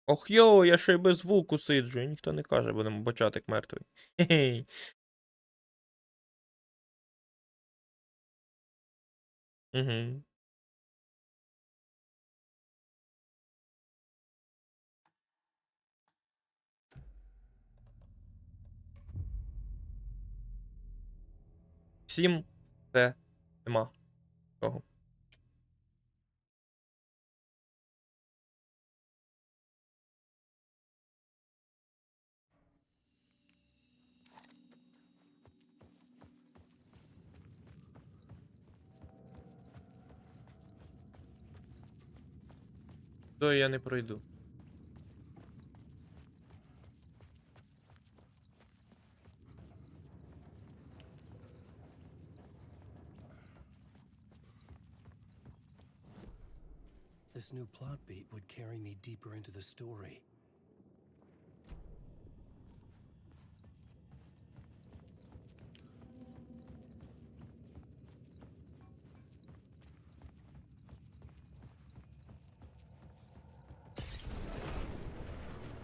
Ох йо, я ще й без звуку сиджу, і ніхто не каже, будемо бочатик мертвий. Хе-хей. Угу. Всім це нема того. То я не пройду. This new plot beat would carry me deeper into the story.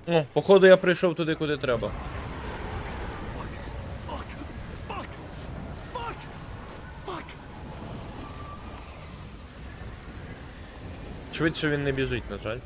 О, походу я прийшов туди, куди треба. Швидше він не біжить, на жаль.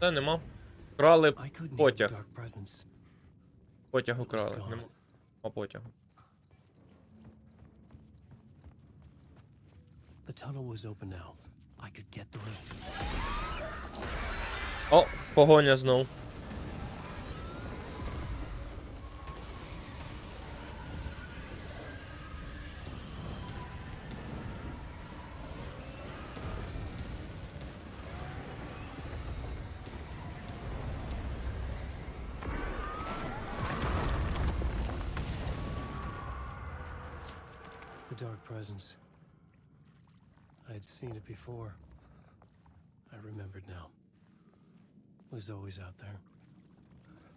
Та нема. Крали I couldn't hear the потяг. dark presence. Потяг украли. Нема потягу. The tunnel was open now. I could get through. О, погоня знов. The dark presence. I had seen it before. I remembered now. It was always out there,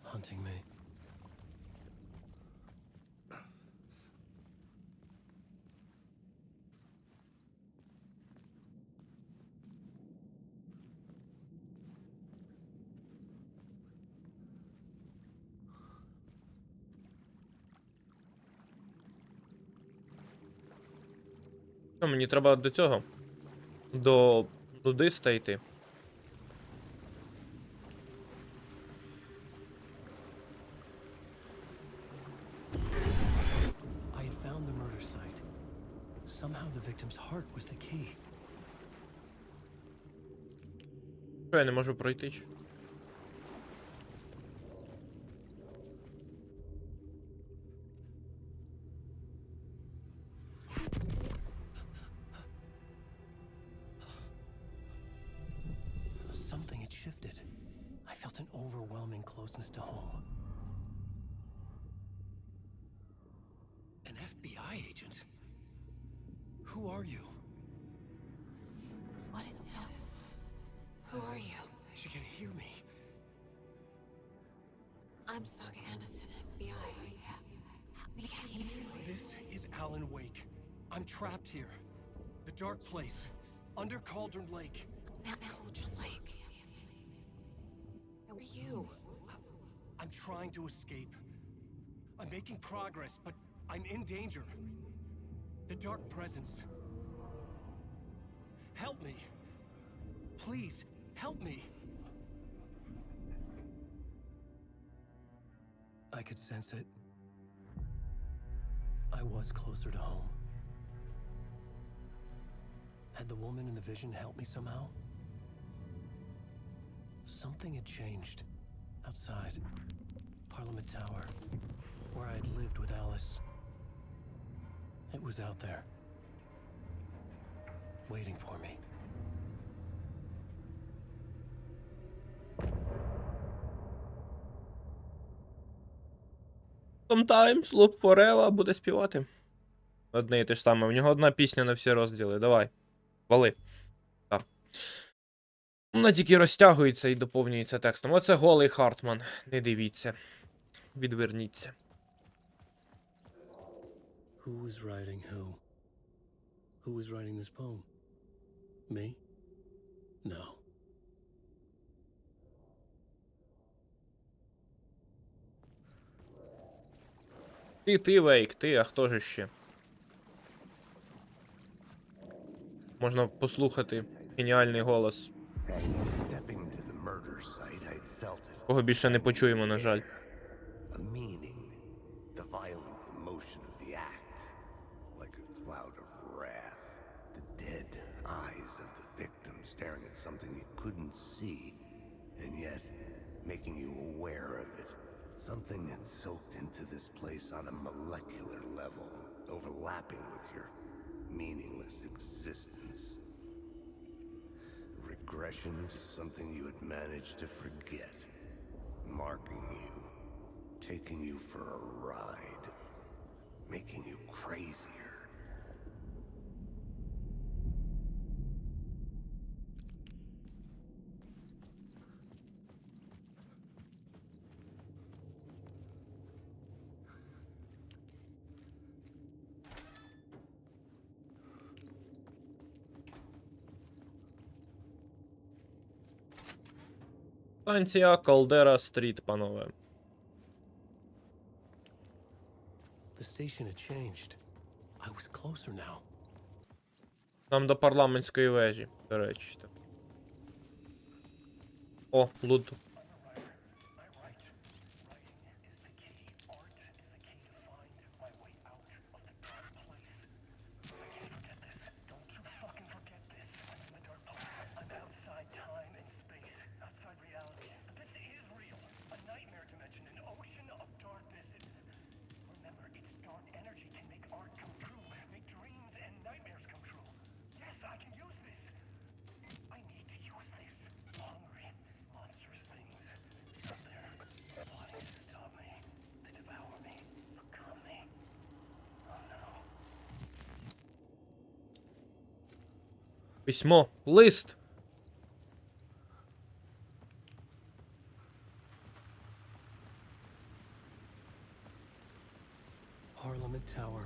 hunting me. Що, мені треба до цього? До нудиста йти. I had found the murder site. Somehow the victim's heart was the key. Що, я не можу пройти? Something had shifted. I felt an overwhelming closeness to home. An FBI agent? Who are you? What is this? Who are you? She can hear me. I'm Saga Anderson, FBI. This is Alan Wake. I'm trapped here. The dark place. Under Cauldron Lake. Cauldron Lake. Who are you? I'm trying to escape. I'm making progress, but I'm in danger. The dark presence. Help me. Please, help me. I could sense it. I was closer to home. Had the woman in the vision helped me somehow? Something had changed. Outside. Parliament Tower. Where I had lived with Alice. It was out there. Waiting for me. Sometimes Loop Forever буде співати. Одне і те ж саме. У нього одна пісня на всі розділи. Давай. Вали. Так. Вона тільки розтягується і доповнюється текстом. Оце голий Хартман. Не дивіться. Відверніться. Who was writing who? Who was writing this poem? Me? No. Ти, Вейк, ти, а хто ж ще? Можна послухати геніальний голос. Stepping to the murder site, I'd felt it. Кого більше не почуємо, на жаль. A meaning. The violent emotion of the act. Like a cloud of wrath. The dead eyes of the victim staring at something you couldn't see. And yet, making you aware of it. Something had soaked into this place on a molecular level. Overlapping with your meaningless existence. Regression to something you had managed to forget. Marking you. Taking you for a ride. Making you crazier. Станція Калдера Стріт, панове. The station had changed. I was closer now. Нам до парламентської вежі, до речі. О, лут. Письмо. Лист. Parliament Tower.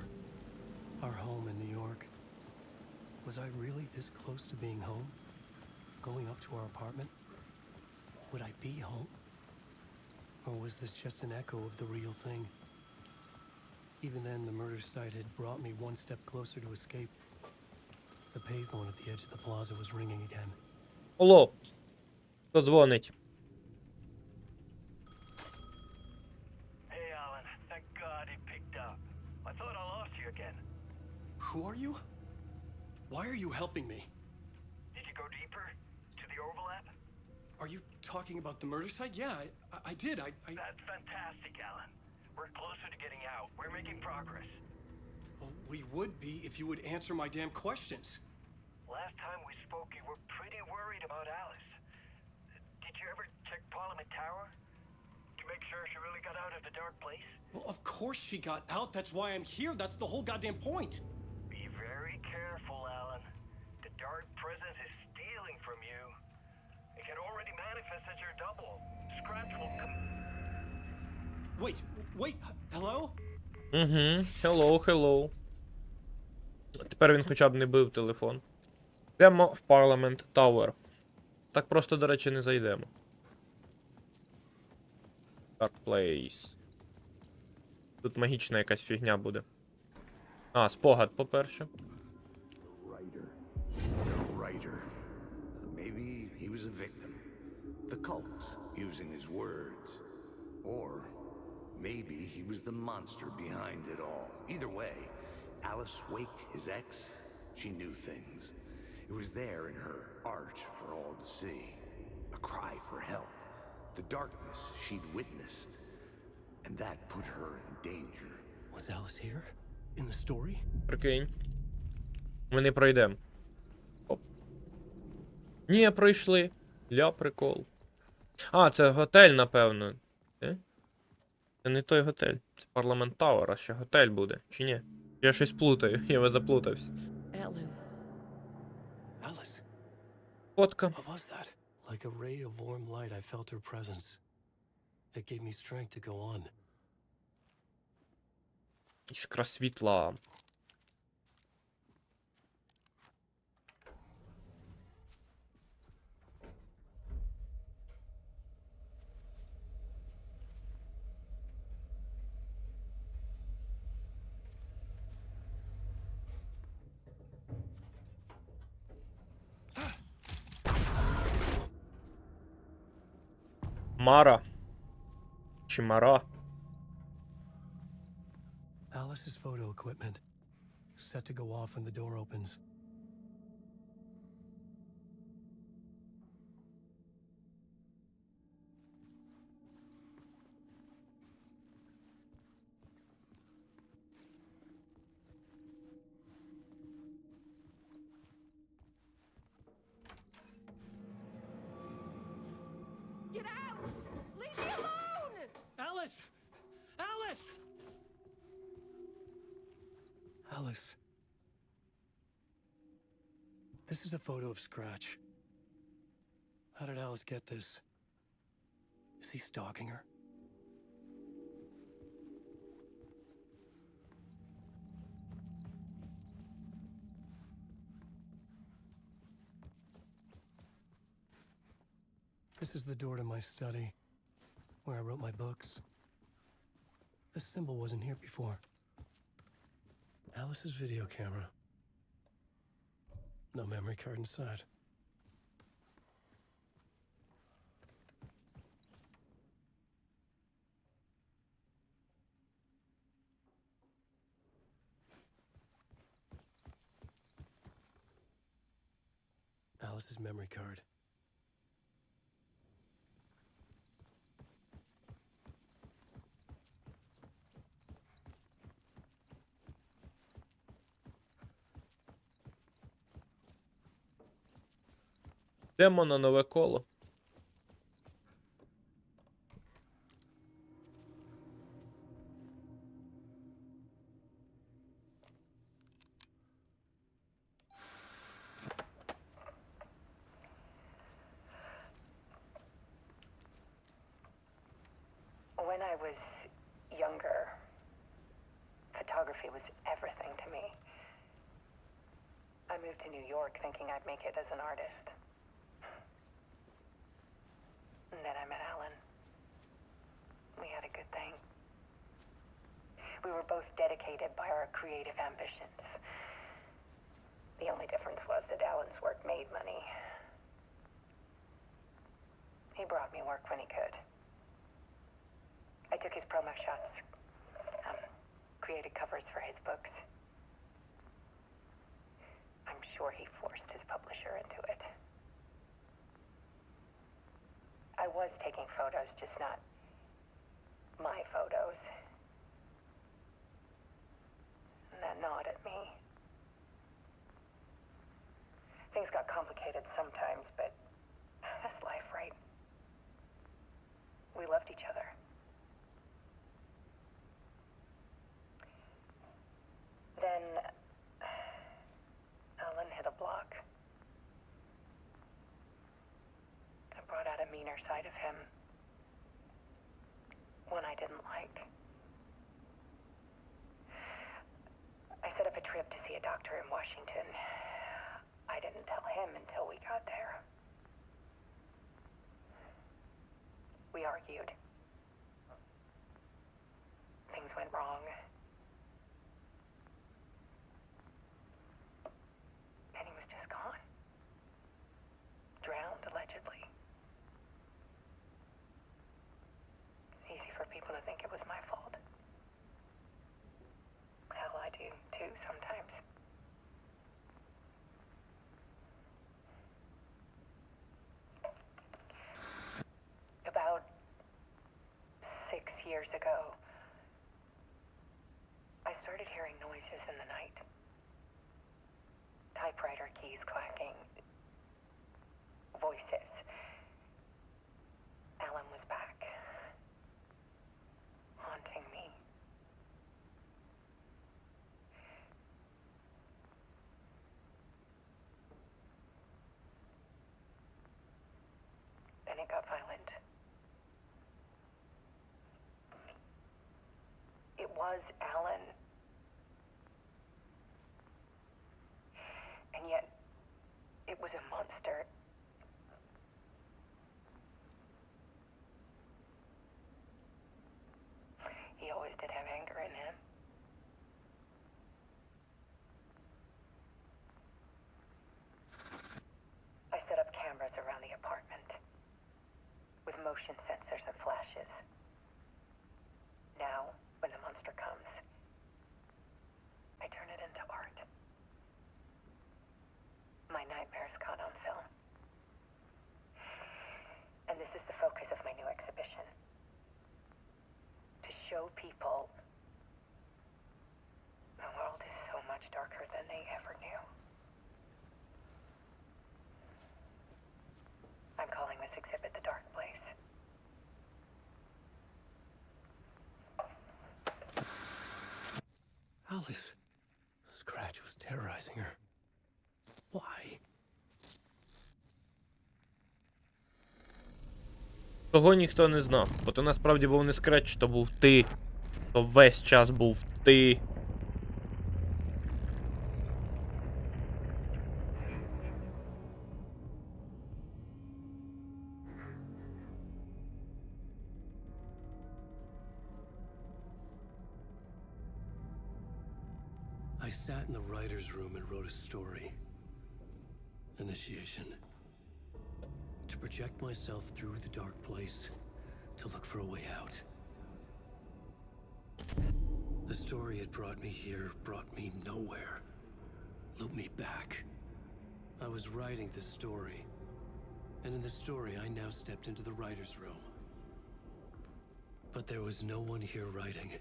Our home in New York. Was I really this close to being home? Going up to our apartment? Would I be home? Or was this just an echo of the real thing? Even then, the murder site had brought me one step closer to escape. The payphone at the edge of the plaza was ringing again. Алло. Хто дзвонить? Hey, Alan. Thank God he picked up. I thought I lost you again. Who are you? Why are you helping me? Did you go deeper? To the overlap? Are you talking about the murder site? Yeah, I did. I... That's fantastic, Alan. We're closer to getting out. We're making progress. Well, we would be if you would answer my damn questions. Last time we spoke, you were pretty worried about Alice. Did you ever check Parliament Tower? To make sure she really got out of the dark place? Well, of course she got out. That's why I'm here. That's the whole goddamn point. Be very careful, Alan. The dark presence is stealing from you. It can already manifest as your double. Scratch will come. Wait, hello? Угу. Hello. Тепер він хоча б не бив телефон. Йдемо в Parliament Tower. Так просто, до речі, не зайдемо. Dark Place. Тут магічна якась фігня буде. А, спогад, по-перше. The writer. Maybe he was a victim. The cult, using his words. Or maybe he was the monster behind it all. Either way, Alice Wake, his ex, she knew things. It was there in her art for all to see. A cry for help. The darkness she'd witnessed. And that put her in danger. Was Alice here? In the story? Прикинь. Ми не пройдемо. Оп. Ні, пройшли. Ля, прикол. А, це готель, напевно. Це не той готель. Це Парламент Тауер, а ще готель буде. Чи ні? Я щось плутаю, я заплутався. Alan. Alice, Фотка. what was that? Like a ray of warm light, I felt her presence. It gave me strength to go on. Іскра світла. Мара. Чи Мара? Alice's photo equipment, set to go off when the door opens. Get out! Leave me alone! Alice! Alice! Alice. This is a photo of Scratch. How did Alice get this? Is he stalking her? This is the door to my study, where I wrote my books. This symbol wasn't here before. Alice's video camera. No memory card inside. Alice's memory card. Йдемо на нове коло. When I was younger, photography was everything to me. I moved to New York thinking I'd make it as an artist. And then I met Alan. We had a good thing. We were both dedicated by our creative ambitions. The only difference was that Alan's work made money. He brought me work when he could. I took his promo shots, created covers for his books. I'm sure he forced his publisher into it. I was taking photos, just not my photos. And that gnawed at me. Things got complicated sometimes, but that's life, right? We loved each other. Then Alan hit a block. I brought out a meaner side of him. One I didn't like. I set up a trip to see a doctor in Washington. I didn't tell him until we got there. We argued. Things went wrong. And he was just gone. Drowned, allegedly. It's easy for people to think it was my fault. Hell, I do too sometimes. About 6 years ago, I started hearing noises in the night. Typewriter keys clacking. Voices. Alan was back. On was Alan. And yet, it was a monster. He always did have anger in him. I set up cameras around the apartment with motion sensors and flashes. Now, when the monster comes, I turn it into art. My nightmares caught on film. And this is the focus of my new exhibition. To show people the world is so much darker than they ever knew. I'm calling this exhibit The Dark Place. Alice. Scratch was terrorizing her. Why? Того ніхто не знав. Бо то насправді був не Скретч, то був ти. То весь час був ти. I sat in the writer's room and wrote a story. Initiation. To project myself through the dark place, to look for a way out. The story had brought me here, brought me nowhere. Looped me back. I was writing the story. And in the story, I now stepped into the writer's room. But there was no one here writing.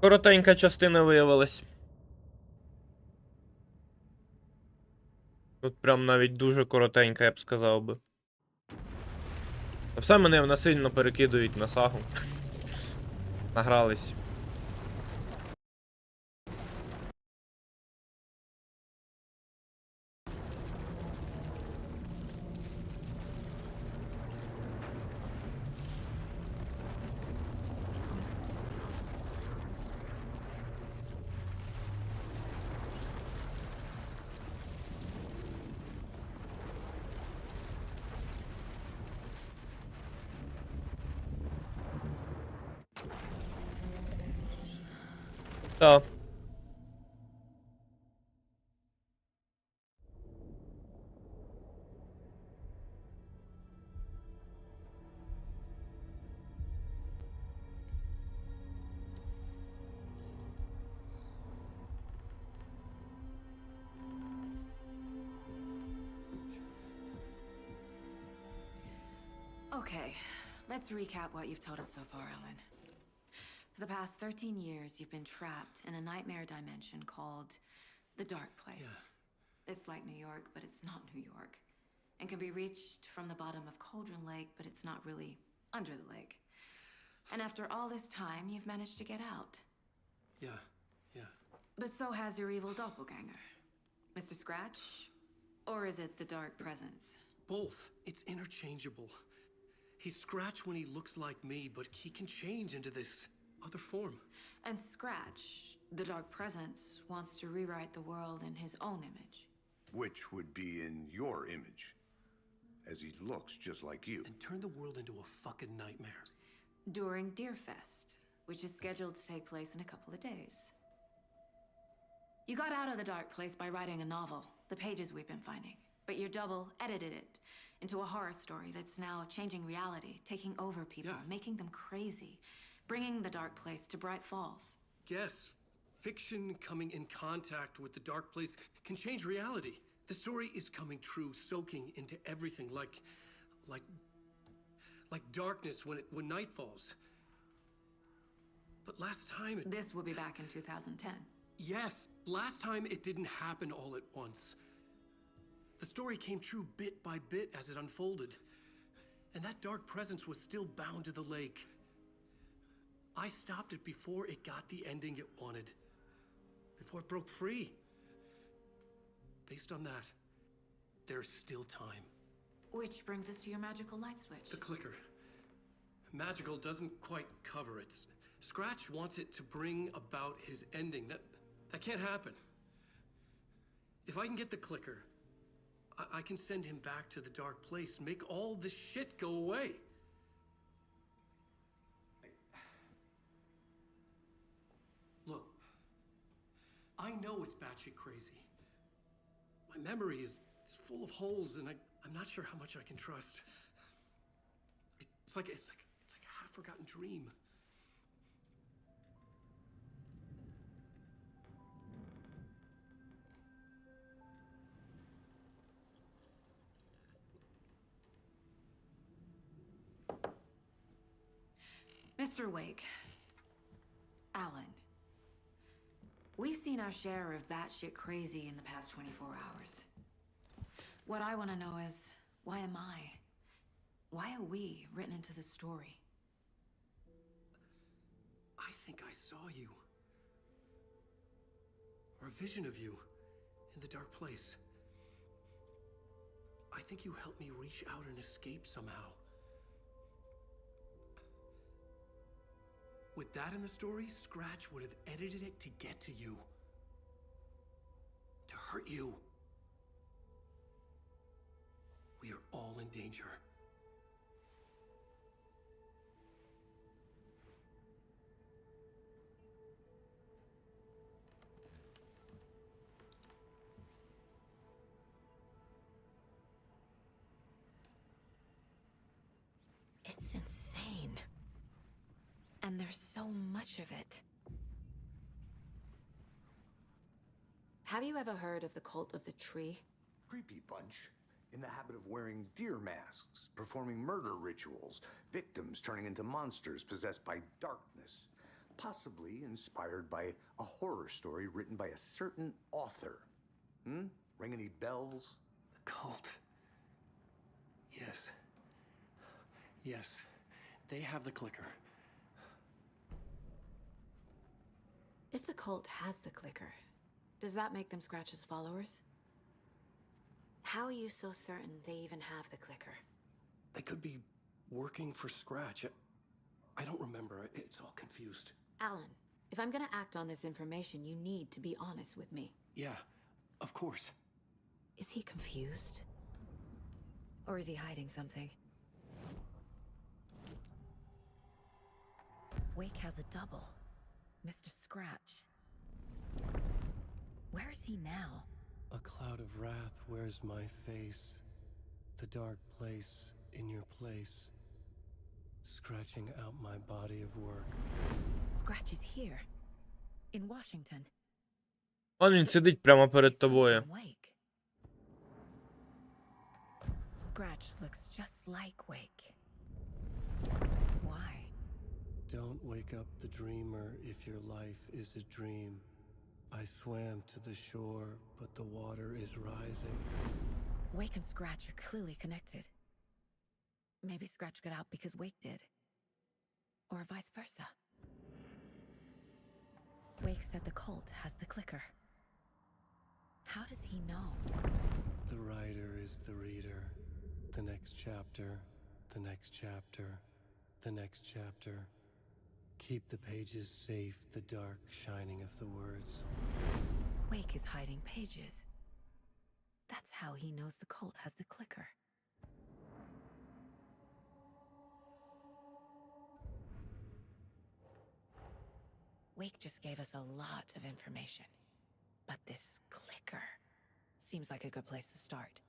Коротенька частина виявилась. Тут прям навіть дуже коротенька, я б сказав би. Все мене насильно перекидують на сагу. Награлись. Так. Okay, let's recap what you've told us so far, Ellen. For the past 13 years, you've been trapped in a nightmare dimension called the Dark Place. Yeah. It's like New York, but it's not New York. And can be reached from the bottom of Cauldron Lake, but it's not really under the lake. And after all this time, you've managed to get out. Yeah. But so has your evil doppelganger. Mr. Scratch? Or is it the Dark Presence? Both. It's interchangeable. He's Scratch when he looks like me, but he can change into this other form. And Scratch, the Dark Presence, wants to rewrite the world in his own image. Which would be in your image, as he looks just like you. And turn the world into a fucking nightmare. During Deerfest, which is scheduled to take place in a couple of days. You got out of the Dark Place by writing a novel, the pages we've been finding, but your double edited it into a horror story that's now changing reality, taking over people, making them crazy, bringing the Dark Place to Bright Falls. Yes, fiction coming in contact with the Dark Place can change reality. The story is coming true, soaking into everything like like darkness when night falls. But last time it... This will be back in 2010. Yes, last time it didn't happen all at once. The story came true bit by bit as it unfolded. And that dark presence was still bound to the lake. I stopped it before it got the ending it wanted. Before it broke free. Based on that, there's still time. Which brings us to your magical light switch. The clicker. Magical doesn't quite cover it. Scratch wants it to bring about his ending. That can't happen. If I can get the clicker, I can send him back to the dark place, make all this shit go away. Look, I know it's batshit crazy. My memory is full of holes, and I'm not sure how much I can trust. It's like a half-forgotten dream. Mr. Wake. Alan. We've seen our share of batshit crazy in the past 24 hours. What I want to know is, why am I? Why are we written into the story? I think I saw you. Or a vision of you in the dark place. I think you helped me reach out and escape somehow. With that in the story, Scratch would have edited it to get to you. To hurt you. We are all in danger. It's insane. And there's so much of it. Have you ever heard of the cult of the tree? Creepy bunch. In the habit of wearing deer masks, performing murder rituals, victims turning into monsters possessed by darkness, possibly inspired by a horror story written by a certain author. Ring any bells? The cult. Yes. Yes. They have the clicker. If the cult has the clicker, does that make them Scratch's followers? How are you so certain they even have the clicker? They could be working for Scratch. I don't remember. It's all confused. Alan, if I'm gonna act on this information, you need to be honest with me. Yeah, of course. Is he confused? Or is he hiding something? Wake has a double. Mr. Scratch. Where is he now? A cloud of wrath wears my face. The dark place in your place. Scratching out my body of work. Scratch is here. In Washington. Он він сидить прямо перед He's тобою. something Wake. Scratch looks just like Wake. Why? Don't wake up the dreamer if your life is a dream. I swam to the shore, but the water is rising. Wake and Scratch are clearly connected. Maybe Scratch got out because Wake did. Or vice versa. Wake said the cult has the clicker. How does he know? The writer is the reader. The next chapter, the next chapter, the next chapter. Keep the pages safe, the dark shining of the words. Wake is hiding pages. That's how he knows the cult has the clicker. Wake just gave us a lot of information. But this clicker seems like a good place to start.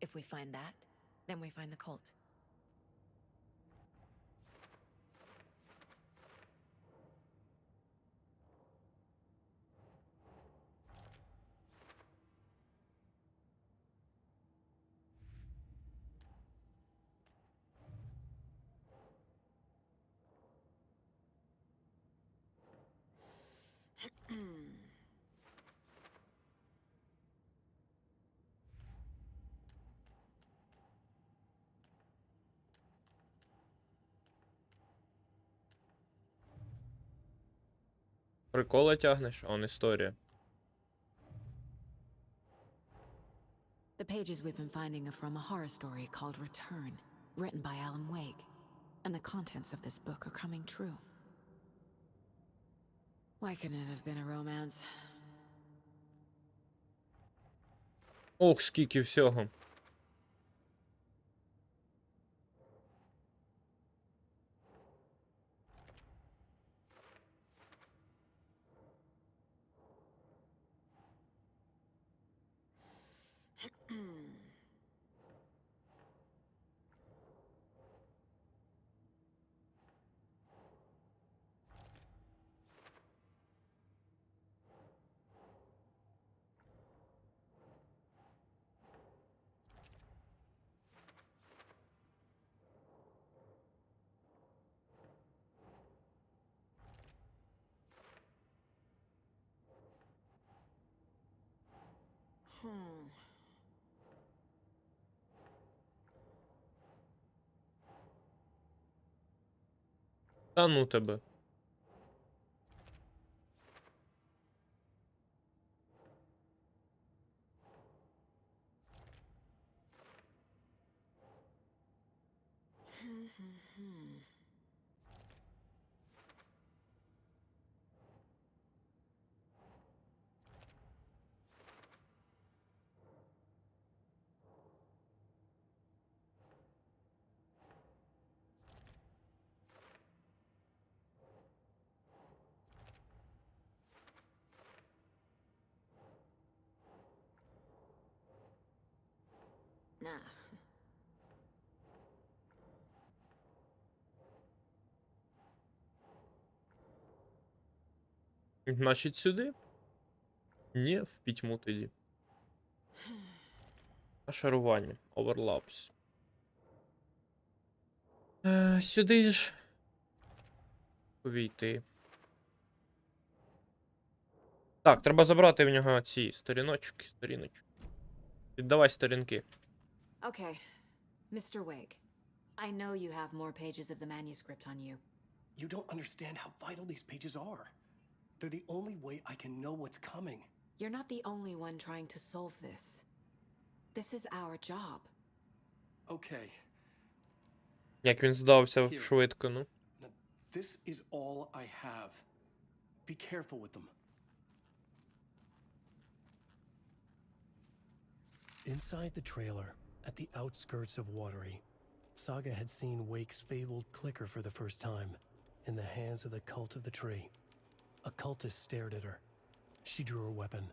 If we find that, then we find the cult. Прикола тягнеш, а он історія. The pages we've been finding are from a horror story called Return, written by Alan Wake. And the contents of this book are coming true. Why couldn't it have been a romance? Ох, скільки всього. Та ну тебе. Nah. Значить, сюди? Ні, в пітьму тоді. Нашарування. Оверлапс. Сюди ж. Увійти. Так, треба забрати в нього ці сторіночки. Віддавай сторінки. Okay, Mr. Wake. I know you have more pages of the manuscript on you. You don't understand how vital these pages are. They're the only way I can know what's coming. You're not the only one trying to solve this. This is our job. Okay, Як він здався швидко, ну. now this is all I have. Be careful with them. Inside the trailer, at the outskirts of Watery, Saga had seen Wake's fabled clicker for the first time, in the hands of the cult of the tree. A cultist stared at her. She drew her weapon.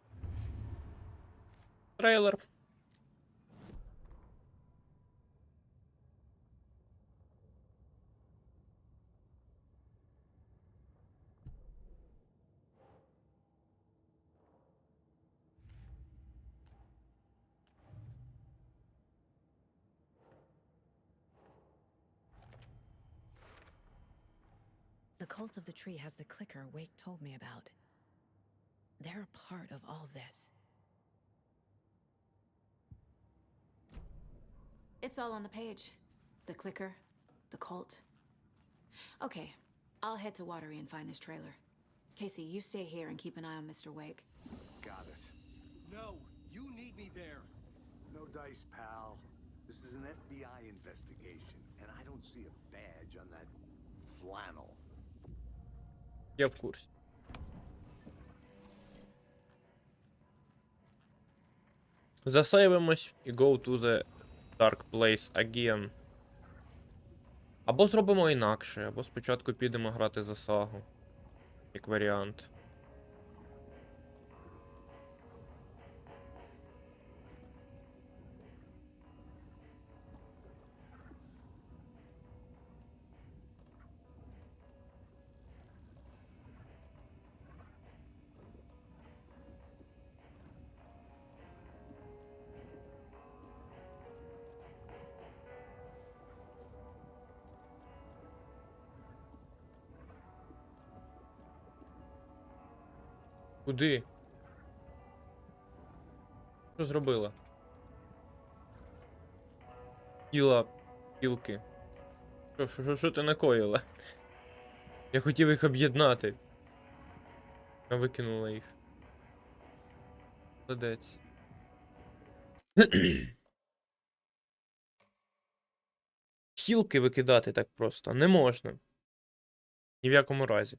Трейлер. The cult of the tree has the clicker Wake told me about. They're a part of all this. It's all on the page. The clicker, the cult. Okay, I'll head to Watery and find this trailer. Casey, you stay here and keep an eye on Mr. Wake. Got it. No, you need me there. No dice, pal. This is an FBI investigation, and I don't see a badge on that flannel. Я в курсі. Засейвимось і go to the dark place again. Або зробимо інакше, або спочатку підемо грати за сагу. Як варіант. Куди? Що зробила? Тіла пілки. Що ти накоїла? Я хотів їх об'єднати. Викинула їх. Молодець. Хілки викидати так просто не можна. Ні в якому разі.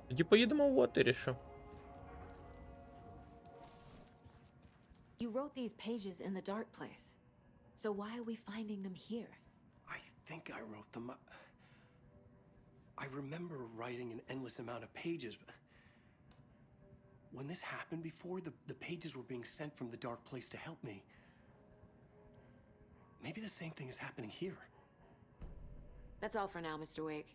Тоді поїдемо в Отері, що? You wrote these pages in the dark place. So why are we finding them here? I think I wrote them. I remember writing an endless amount of pages, but when this happened before, the pages were being sent from the dark place to help me. Maybe the same thing is happening here. That's all for now, Mr. Wake.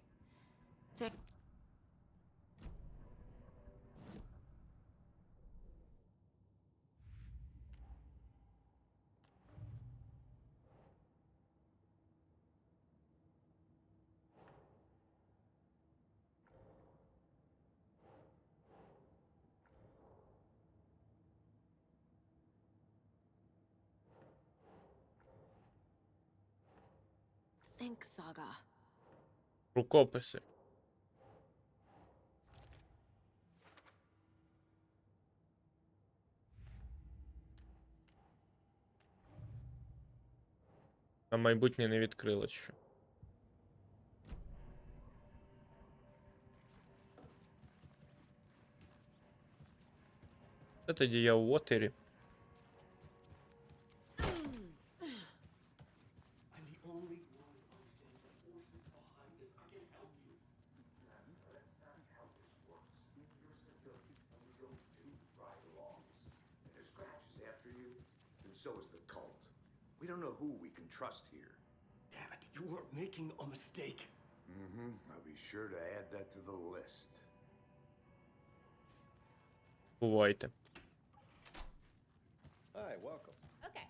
Think, Saga. Рукописи. А майбутнє не відкрилось ще. Це тоді я у Отері. I'm the only one who understands the forces behind this. I can help you. That's not how this works. You're a civilian, and we don't do ride-alongs. And if Scratch is after you, then so is the cult. We don't know who we can trust here. Damn it, you are making a mistake. Mm-hmm. I'll be sure to add that to the list. Бувайте. Hi, welcome. Okay.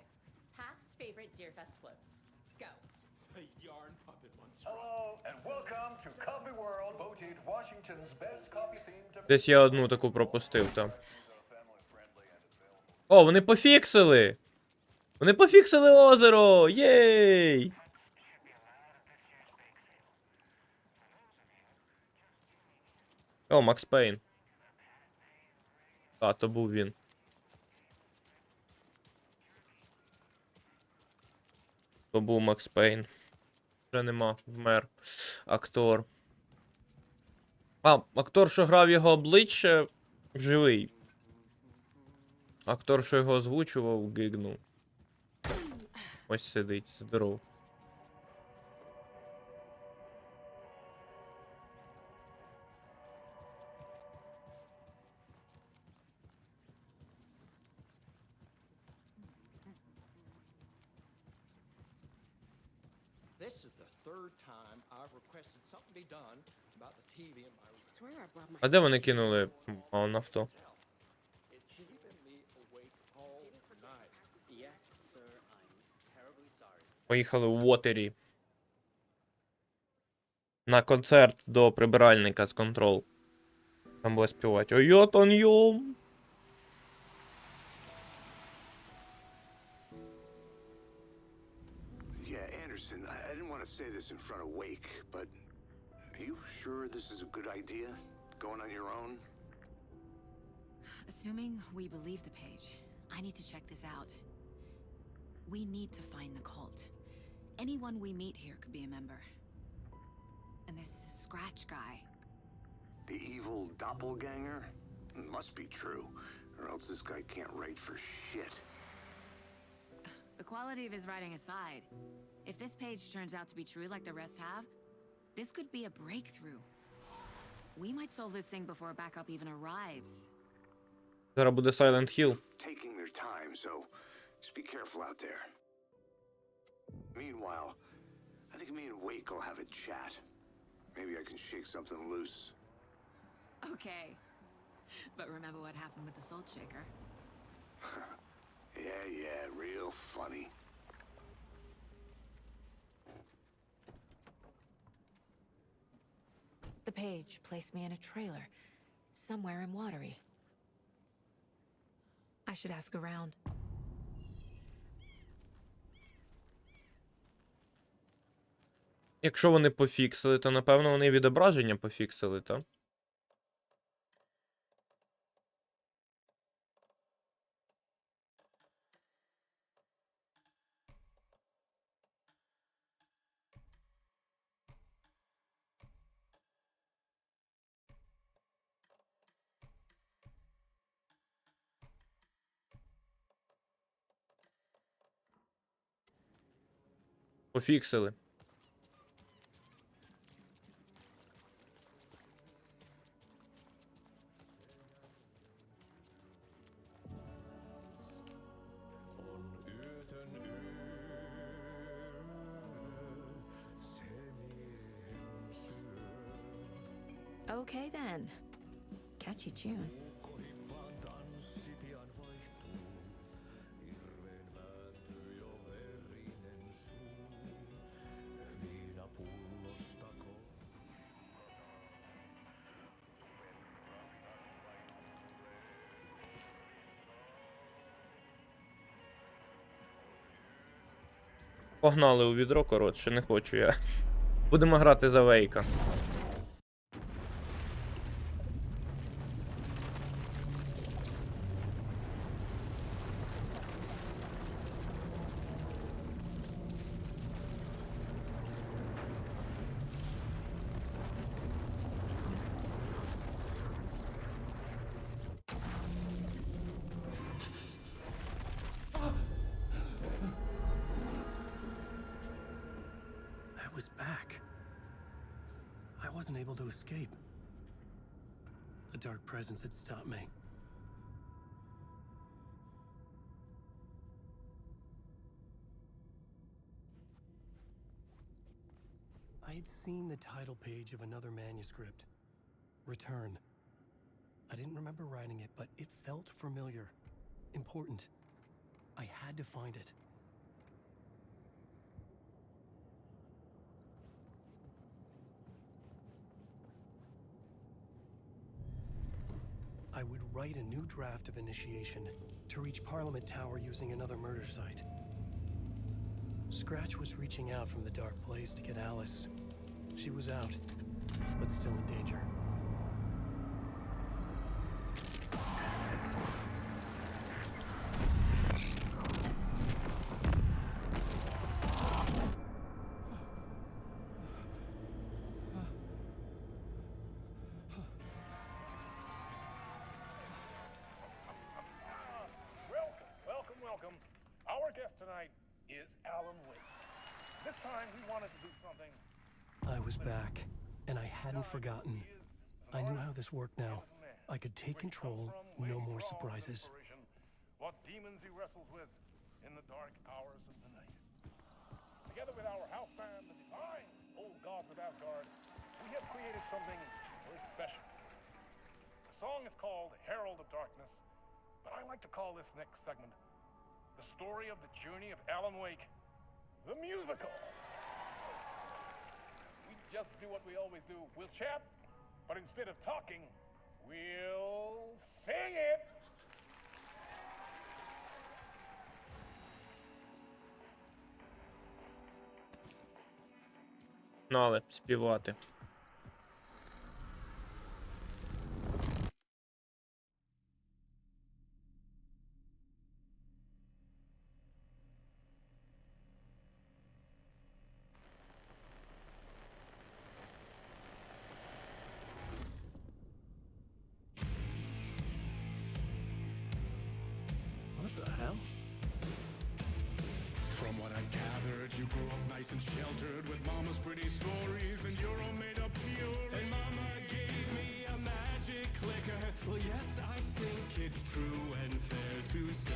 Past favorite Deerfest floats. Go. The yarn puppet monster. Hello, and welcome to Coffee World, voted Washington's best coffee theme to... Десь я одну таку пропустив там. О, вони пофіксили! Вони пофіксили озеро! Єй! О, Макс Пейн. А, то був він. То був Макс Пейн. Вже нема, вмер. Актор. А, актор, що грав його обличчя, живий. Актор, що його озвучував, гигнув. Ось сидить, здоров. This is the third time I've requested something be done about the TV in my room. Swear I brought my... А де вони кинули авто? It's keeping me awake all night. Yes, sir, I'm terribly sorry. Поїхали в Уотері. На концерт до прибиральника з Control. Там буде співати. Ой, он йом. Yeah, Anderson, I didn't want to say this in front of Wake, but are you sure this is a good idea? Going on your own? Assuming we believe the page, I need to check this out. We need to find the cult. Anyone we meet here could be a member. And this Scratch guy. The evil doppelganger? Must be true, or else this guy can't write for shit. The quality of his writing aside, if this page turns out to be true like the rest have, this could be a breakthrough. We might solve this thing before backup even arrives. Зараз буде Silent Hill. Taking their time, so just be careful out there. Meanwhile, I think me and Wake will have a chat. Maybe I can shake something loose. Okay. But remember what happened with the salt shaker? Yeah, real funny. The page placed me in a trailer, somewhere in Watery. I should ask around. Якщо вони пофіксили, то напевно вони відображення пофіксили, так? Пофіксили. Okay then. Catchy tune. Погнали у відро, коротше, не хочу я. Будемо грати за Вейка. I was back. I wasn't able to escape. The dark presence had stopped me. I had seen the title page of another manuscript, Return. I didn't remember writing it, but it felt familiar, important. I had to find it. I would write a new draft of initiation to reach Parliament Tower using another murder site. Scratch was reaching out from the dark place to get Alice. She was out, but still in danger. Welcome. Our guest tonight is Alan Wake. This time he wanted to do something. I was back, and I hadn't forgotten. I knew how this worked now. I could take control, no more surprises. What demons he wrestles with in the dark hours of the night. Together with our house band, the divine old gods of Asgard, we have created something very special. The song is called Herald of Darkness, but I like to call this next segment the story of the journey of Alan Wake, the musical. We just do what we always do. We'll chat, but instead of talking, we'll sing it. Погнали співати. What the hell? From what I've gathered, you grew up nice and sheltered with mama's pretty stories and your own made-up fury. And mama gave me a magic clicker. Well, yes, I think it's true and fair to say.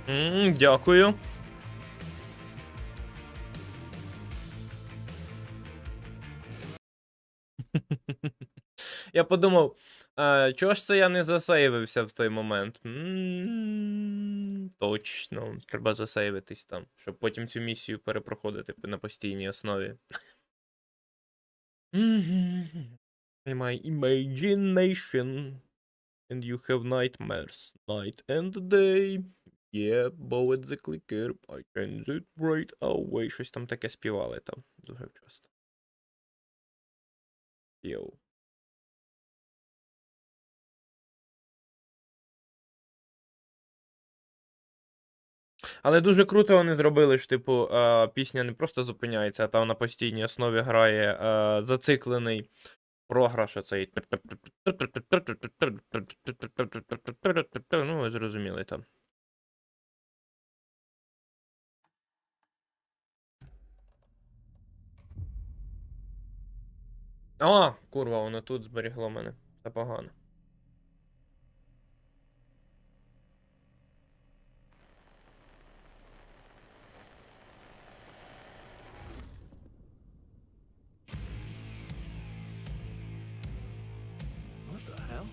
Дякую. Я подумав, чого ж це я не засейвився в той момент? Точно, треба засейвитись там, щоб потім цю місію перепроходити на постійній основі. My imagination. And you have nightmares. Night and day. Yeah, bow at the clicker. I can do it right away. Щось там таке співали там дуже часто. Йоу. Але дуже круто вони зробили, що, типу, пісня не просто зупиняється, а там на постійній основі грає зациклений програш оцей. Ну, ви зрозуміли там. А, курва, воно тут зберігло мене. Це погано. What the hell?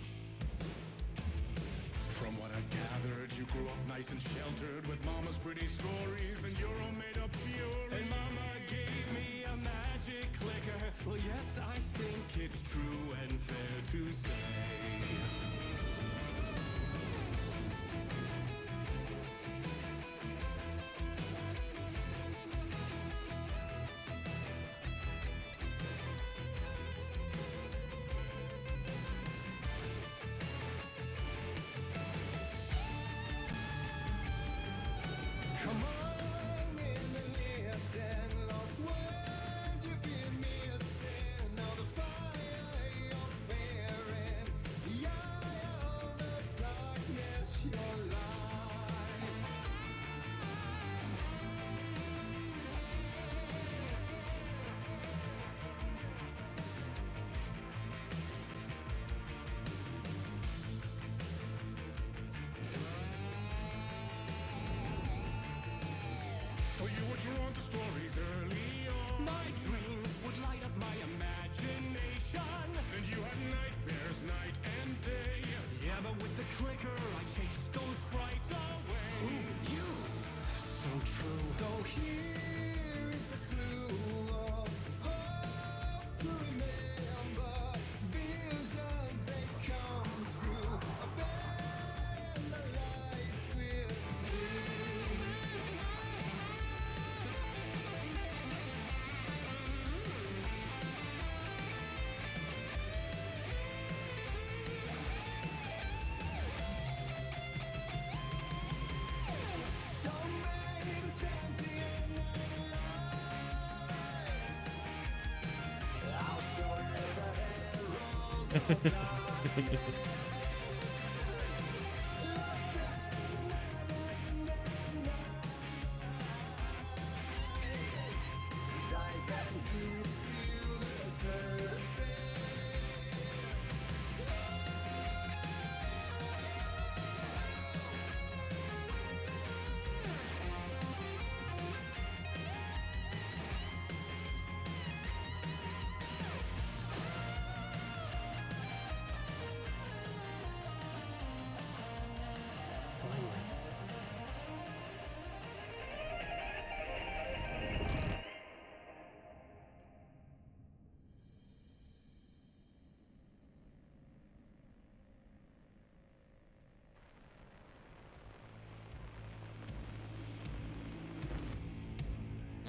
From what I've gathered, you grew up nice and sheltered with mama's pretty stories and your own made-up fury. And mama gave me a magic clicker. Well, yes, I think it's true and fair to say. Come on in and listen, lost words you've been missing. Now the fire you're bearing, the eye of the darkness, your light. So you were drawn to stories early on. My dreams would light up my imagination. And you had nightmares night and day. Yeah, but with the clicker I chased those frights away. Who knew? So true. So here is the clue of hope to remember. Visions they come true. Abandon the lights will steal.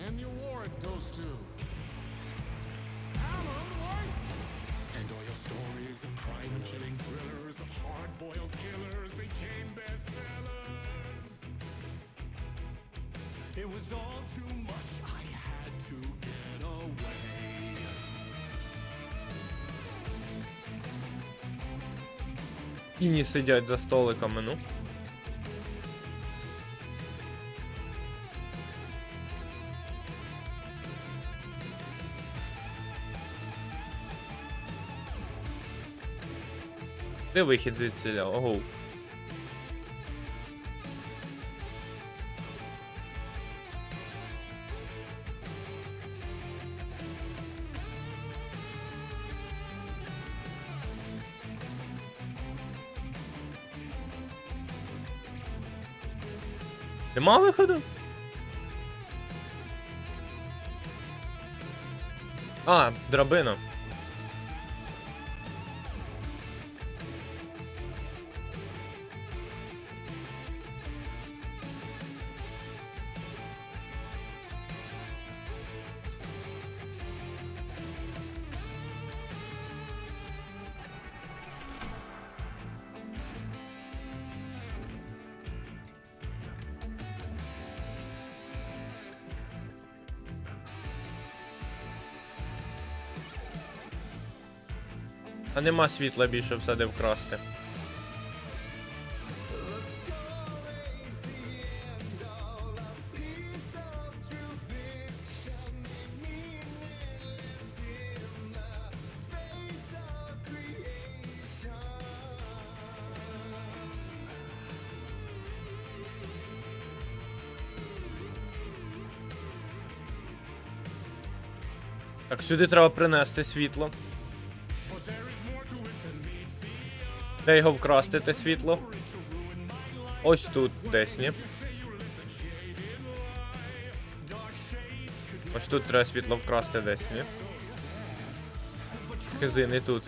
And the award goes to Alan White. And all your stories of crime and chilling thrillers, of hard-boiled killers became bestsellers. It was all too much, I had to get away. Тіні сидять за столиками, ну. Де вихід звідсіля? Ого. Нема виходу? А, драбина. А нема світла більше все де вкрасти. Так, сюди треба принести світло. Де його вкрасти, те світло? Ось тут десь, ні? Ось тут треба світло вкрасти десь, ні? Хизи, не тут.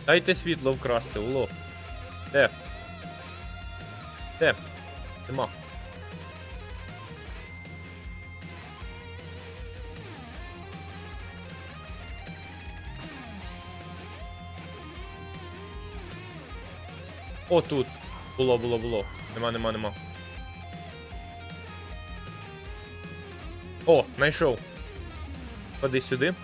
Дайте світло вкрасти, улов. Де? Де? Нема. О, тут. Було. Нема. О, знайшов. Ходи сюди.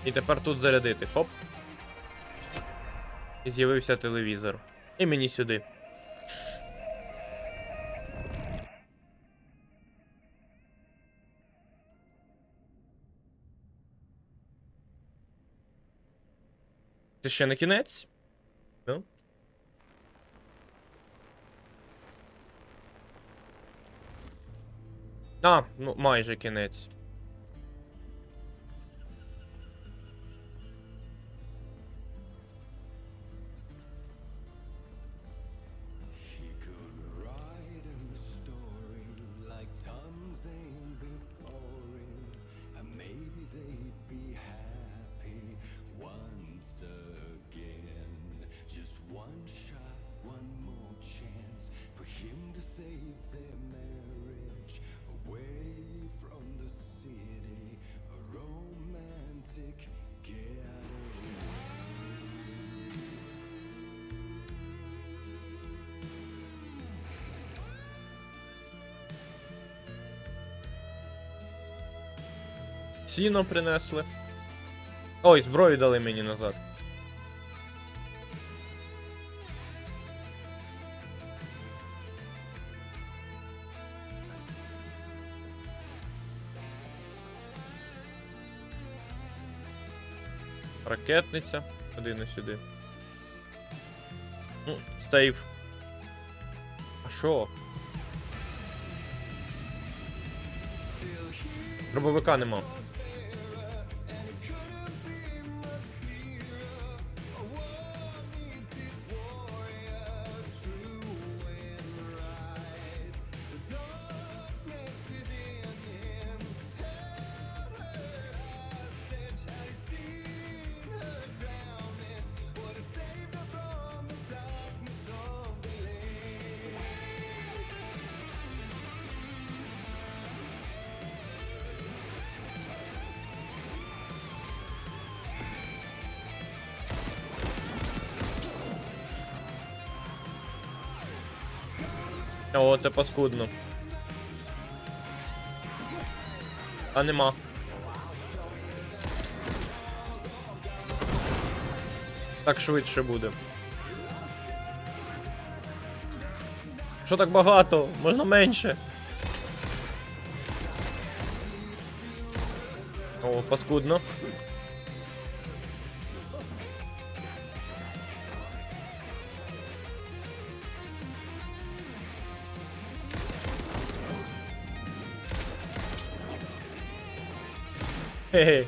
І тепер тут зарядити. Хоп. І з'явився телевізор. І мені сюди. Це ще не кінець? Ну? А, ну майже кінець. Сіно принесли. Ой, зброю дали мені назад. Ракетниця. Один сюди. Ну, сейф. А що? Дробовика нема. О, це паскудно. А нема. Так швидше буде. Що так багато? Можна менше. О, паскудно. Хе-хе.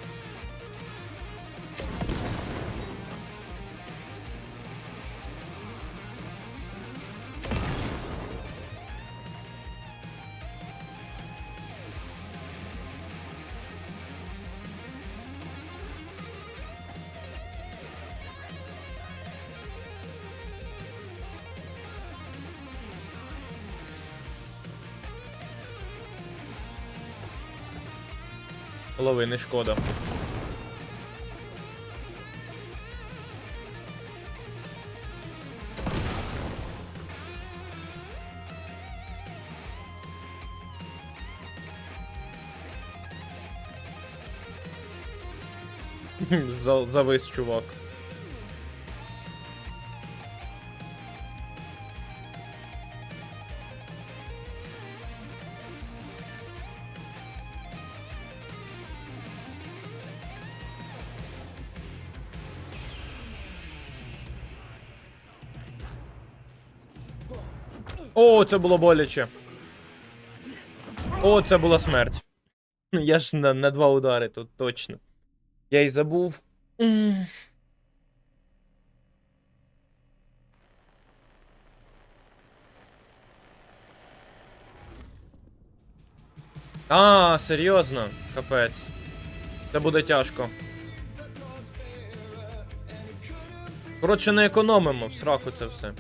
Половини шкода. Завис, чувак. О, це було боляче. О, це була смерть. Я ж на 2 удари тут, точно. Я й забув. А, серйозно? Капець. Це буде тяжко. Коротше, не економимо, в сраку це все.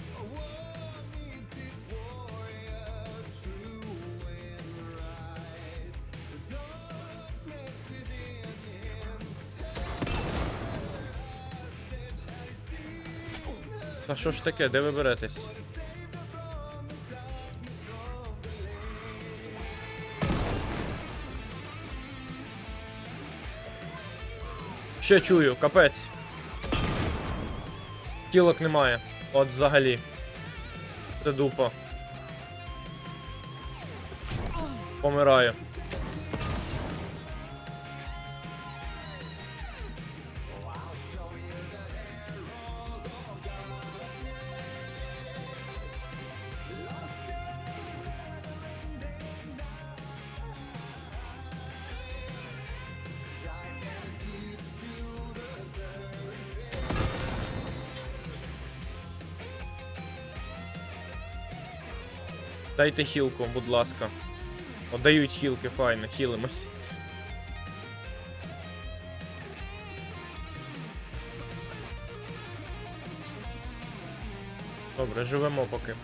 Та що ж таке, де ви беретесь? Ще чую, капець. Тілок немає. От взагалі. Це дупа. Помираю. Дайте хілку, будь ласка. Отдають хілки, файно, хілимось. Добре, живемо поки.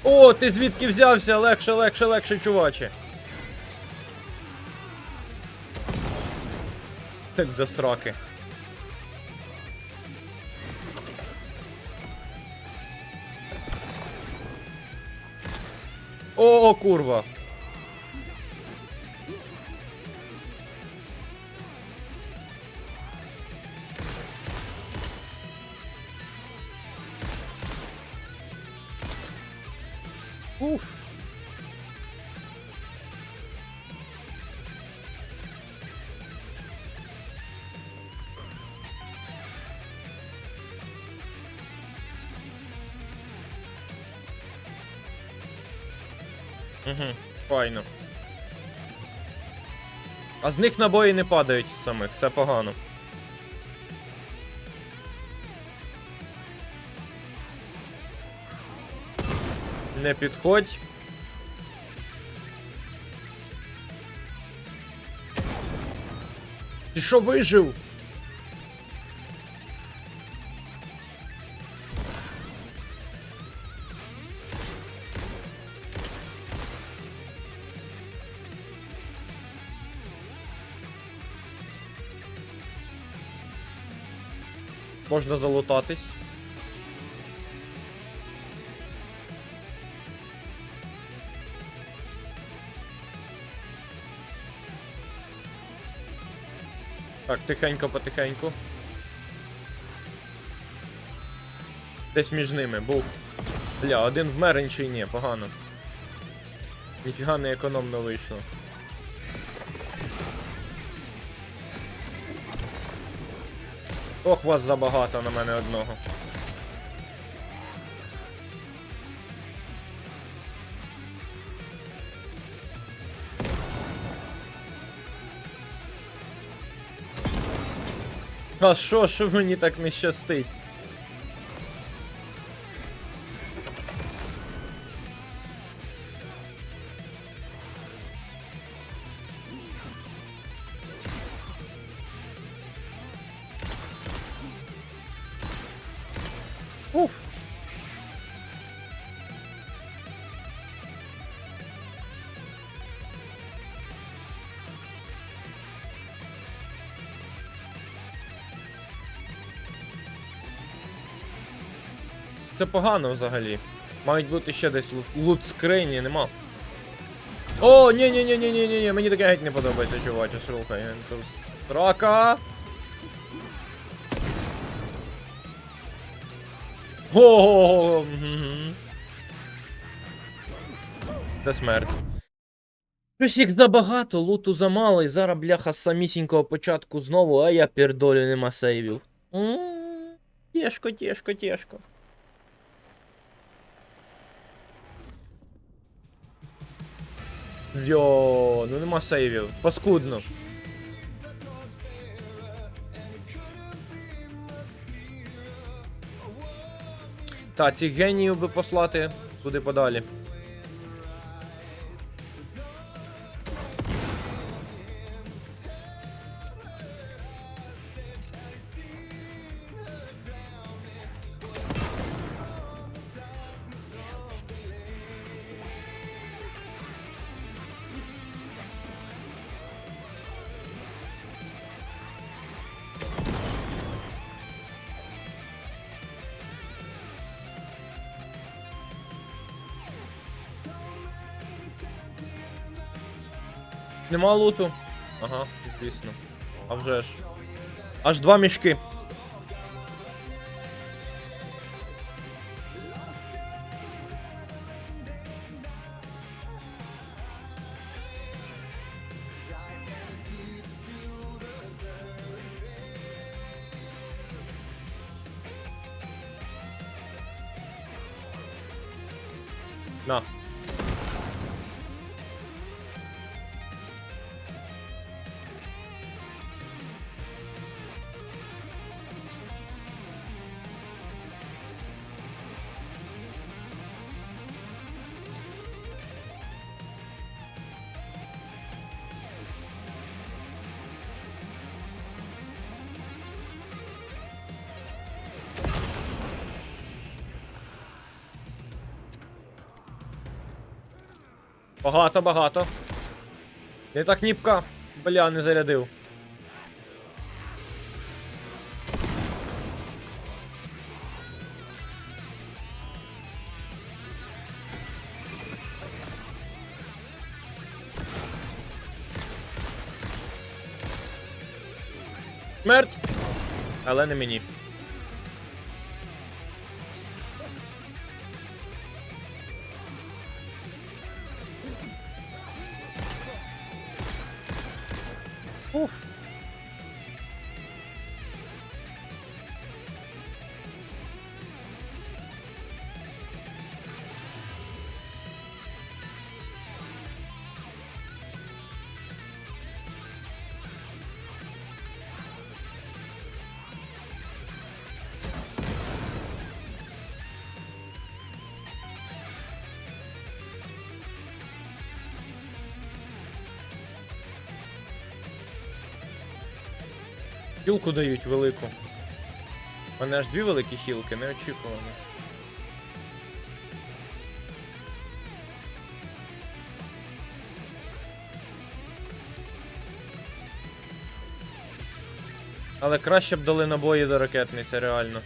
О, ти звідки взявся? Легше, легше, легше, чуваче. Так до сраки. О, курва. Уф. Угу, файно. А з них набої не падають з самих, це погано. Не підходь. Ти що, вижив? Можна залутатись. Так, тихенько, потихеньку. Десь між ними був. Бля, один вмер, інший ні, погано. Ніфіга не економно вийшло. Ох, вас забагато на мене одного. А що мені так не щастить? Уф. Це погано взагалі. Мають бути ще десь лут скрині, нема. О, ні, мені таке геть не подобається, чуваче, слухай. Це срака. Ого. Це смерть. Щось їх забагато, луту замало, і зараз, бляха, з самісінького початку знову, а я пердолю, нема сейвів. Тяжко. Йо, ну нема сейвів. Паскудно. Та, цих геніїв би послати куди подалі. Нема луту? Ага, звісно. А вже ж. Аж 2 мішки. На. Багато. Не так ніпка. Бля, не зарядив. Смерть! Але не мені. Уф. Хілку дають велику. У мене аж 2 великі хілки, неочікувано. Але краще б дали набої до ракетниці, реально.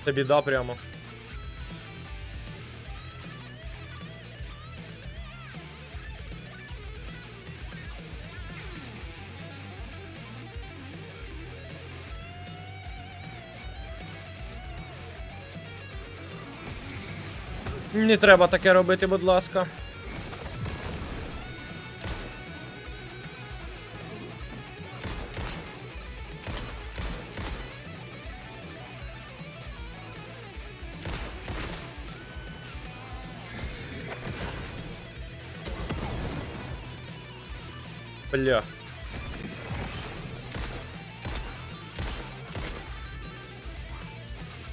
Це біда прямо. Не треба таке робити, будь ласка. Бля.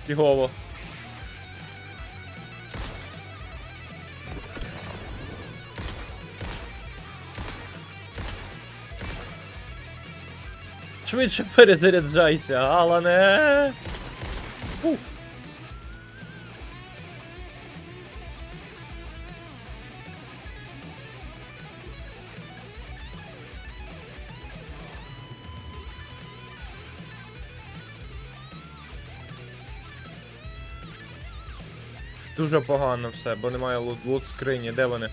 Фігово. Швидше перезаряджайся, Алане. Уф. Дуже погано все, бо немає лут скрині. Де вони?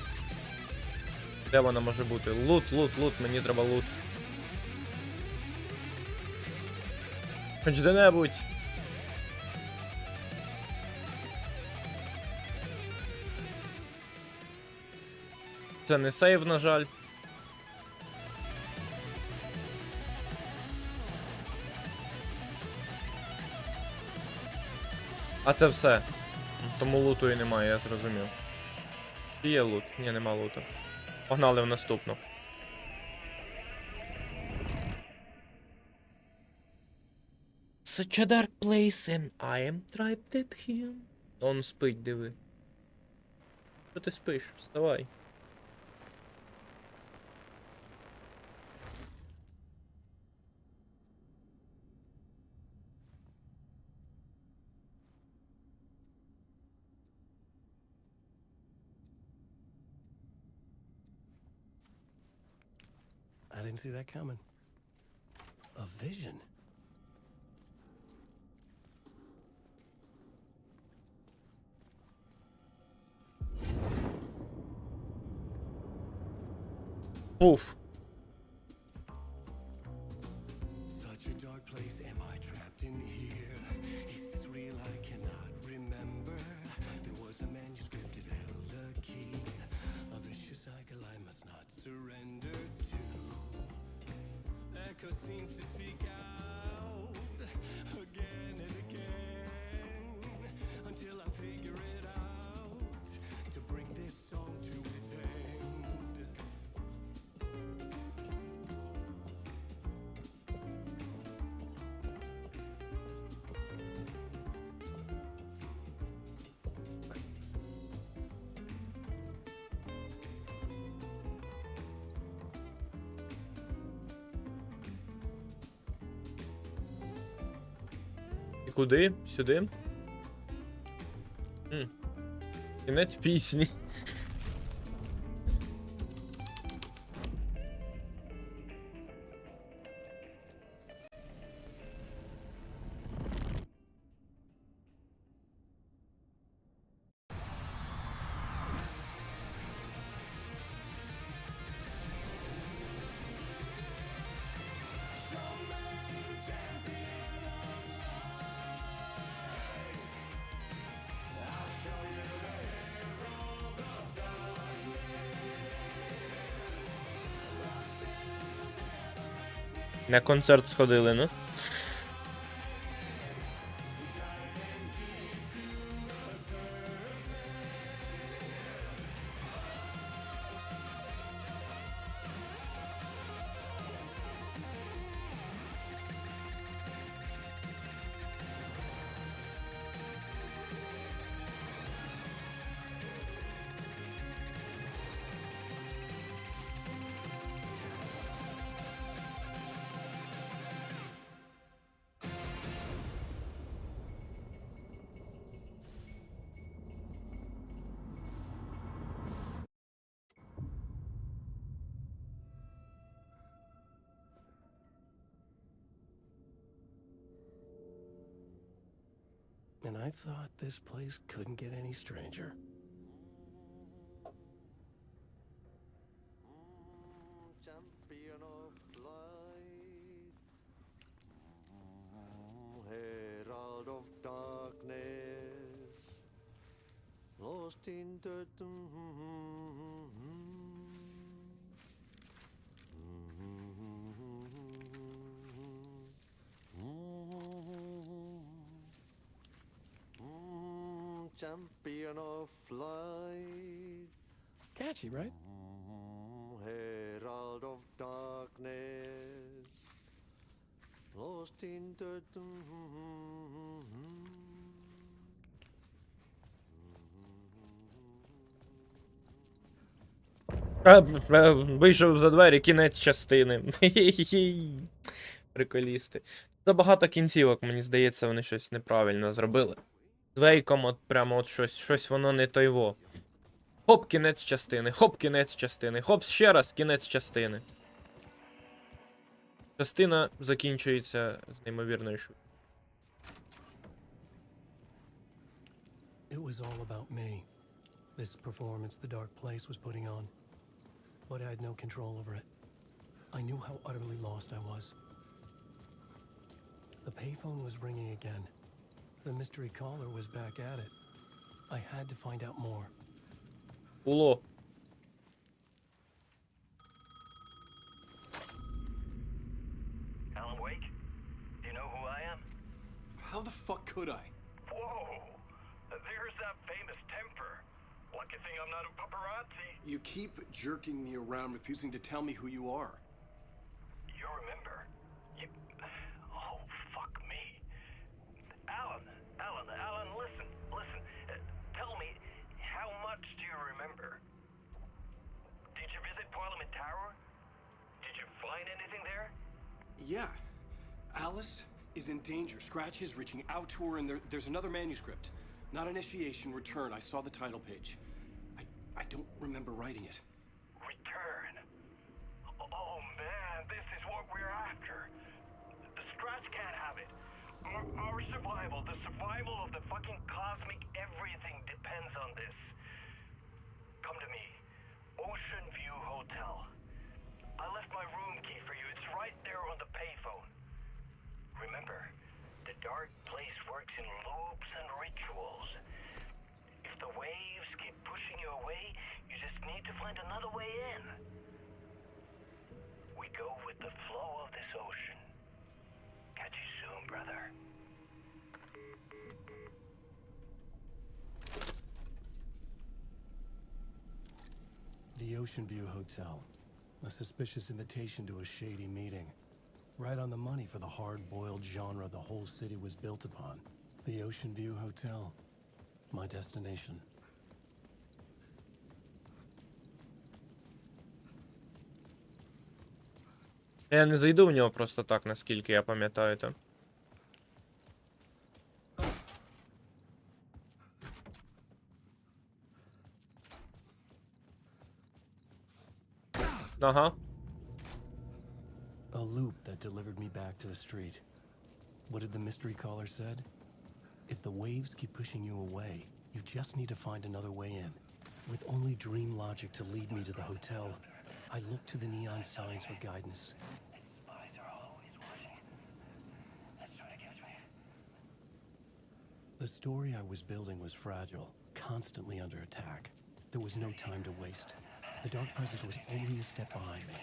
Де вона може бути? Лут, мені треба лут. Хоч де-небудь. Це не сейв, на жаль. А це все. Тому луту і немає, я зрозумів. Є лут? Ні, нема луту. Погнали в наступну. Such a dark place and I am trapped at here. Он спить, диви. Що ти спиш? Вставай. I didn't see that coming. A vision. Пуф. Such a dark place, am I trapped in here? Is this real? I cannot remember. There was a manuscript, it held the key. A vicious cycle I must not surrender to. Echo scenes to seek out again and again until I figure it out to bring this song to its end. І куди? Сюди? Кінець пісні. На концерт сходили, ну. And I thought this place couldn't get any stranger. Champion of light, herald of darkness, lost in the champion of light. Catchy, right? Herald of darkness, lost in the Вийшов за двері, кінець частини. Хі-хі-хі. Приколісти. Забагато кінцівок, мені здається, вони щось неправильно зробили. З Вейком от прямо от щось воно не тойво. Хоп, кінець частини, хоп, кінець частини, хоп, ще раз, кінець частини. Частина закінчується з неймовірною швидкістю. It was all about me. This performance the dark place was putting on. But I had no control over it. I knew how utterly lost I was. The payphone was ringing again. The mystery caller was back at it. I had to find out more. Було. Alan Wake? Do you know who I am? How the fuck could I? Whoa! There's that famous temper. Lucky thing I'm not a paparazzi. You keep jerking me around, refusing to tell me who you are. You remember? You... Oh, fuck me. Alan, listen. Tell me, how much do you remember? Did you visit Parliament Tower? Did you find anything there? Yeah. Alice is in danger. Scratch is reaching out to her, and there's another manuscript. Not initiation, return. I saw the title page. I don't remember writing it. Return? Oh man, this is what we're after. The Scratch can't have it. Our survival, the survival of the fucking cosmic everything depends on this. Come to me. Ocean View Hotel. I left my room key for you. It's right there on the payphone. Remember, the dark place works in loops and rituals. If the waves keep pushing you away, you just need to find another way in. We go with the flow of this ocean. Catch you soon, brother. The Ocean View Hotel. A suspicious invitation to a shady meeting. Right on the money for the hard-boiled genre the whole city was built upon. The Ocean View Hotel. My destination. Я не зайду в нього просто так, наскільки я пам'ятаю там. Ага. A loop that delivered me back to the street. What did the mystery caller said? If the waves keep pushing you away, you just need to find another way in. With only dream logic to lead me to the hotel, I looked to the neon signs for guidance. The story I was building was fragile, constantly under attack. There was no time to waste. The dark presence was only a step behind me.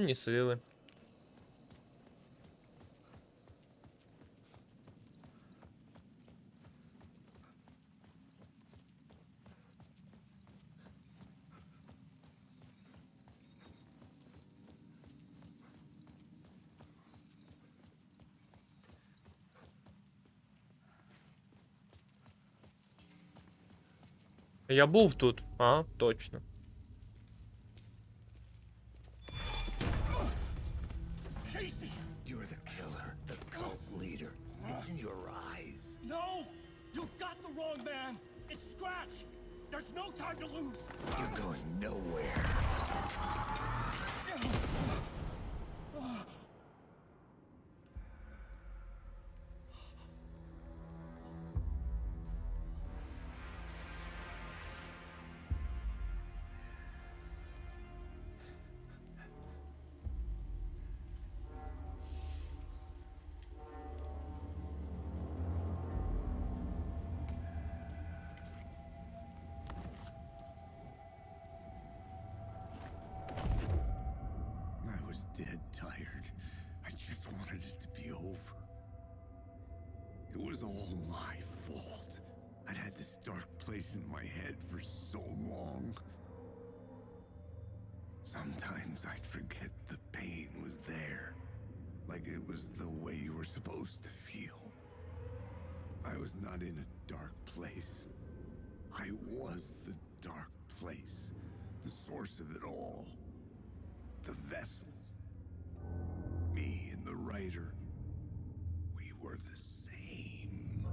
Темні сили. Я був тут. А, точно. You're the killer, the cult leader. It's in your eyes. No! You've got the wrong man! It's Scratch! There's no time to lose! You're going nowhere. I was dead tired. I just wanted it to be over. It was all my fault. I'd had this dark place in my head for so long. Sometimes I'd forget the pain was there. Like it was the way you were supposed to feel. I was not in a dark place. I was the dark place. The source of it all. The vessel. Me and the writer. We were the same.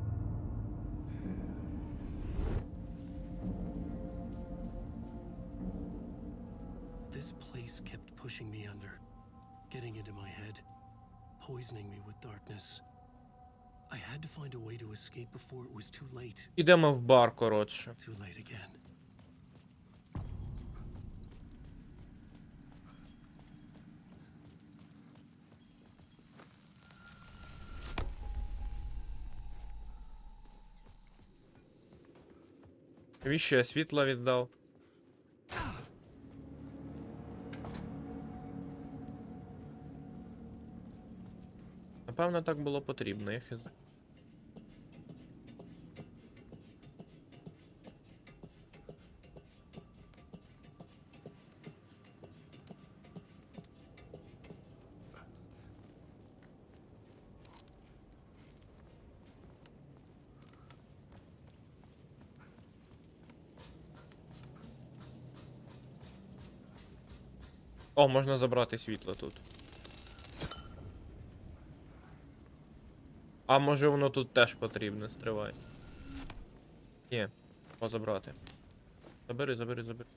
This place kept pushing me under, getting into my head, poisoning me with darkness. I had to find a way to escape before it was too late. Ідемо в бар, коротше. Too late again. Навіщо я світло віддав? Напевно, так було потрібно, я хз. О, можна забрати світло тут. А може воно тут теж потрібне, стривай. Є, позабрати. Забери, забери, забери.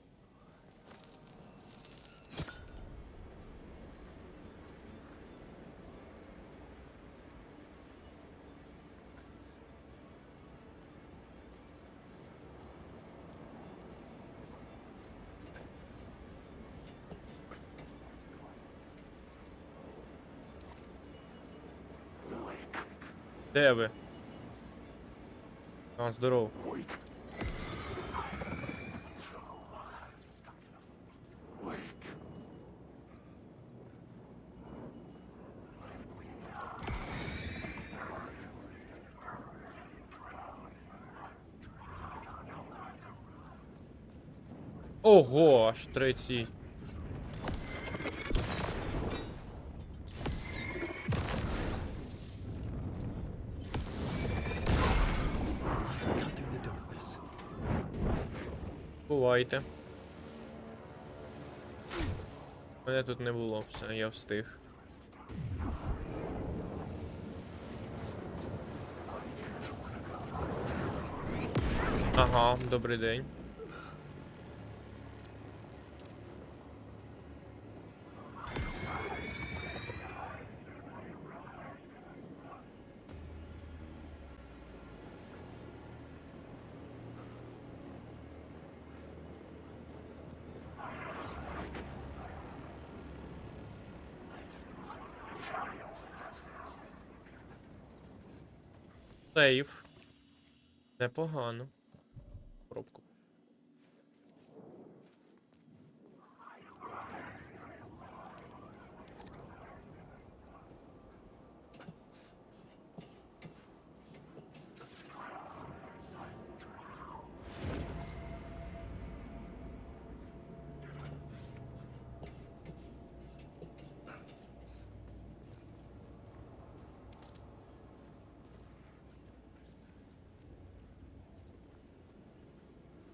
Де ви? А, здоров. Ого, аж 30. Бувайте. Мене тут не було, все, я встиг. Ага, добрий день. Сейф. Непогано. Пробку.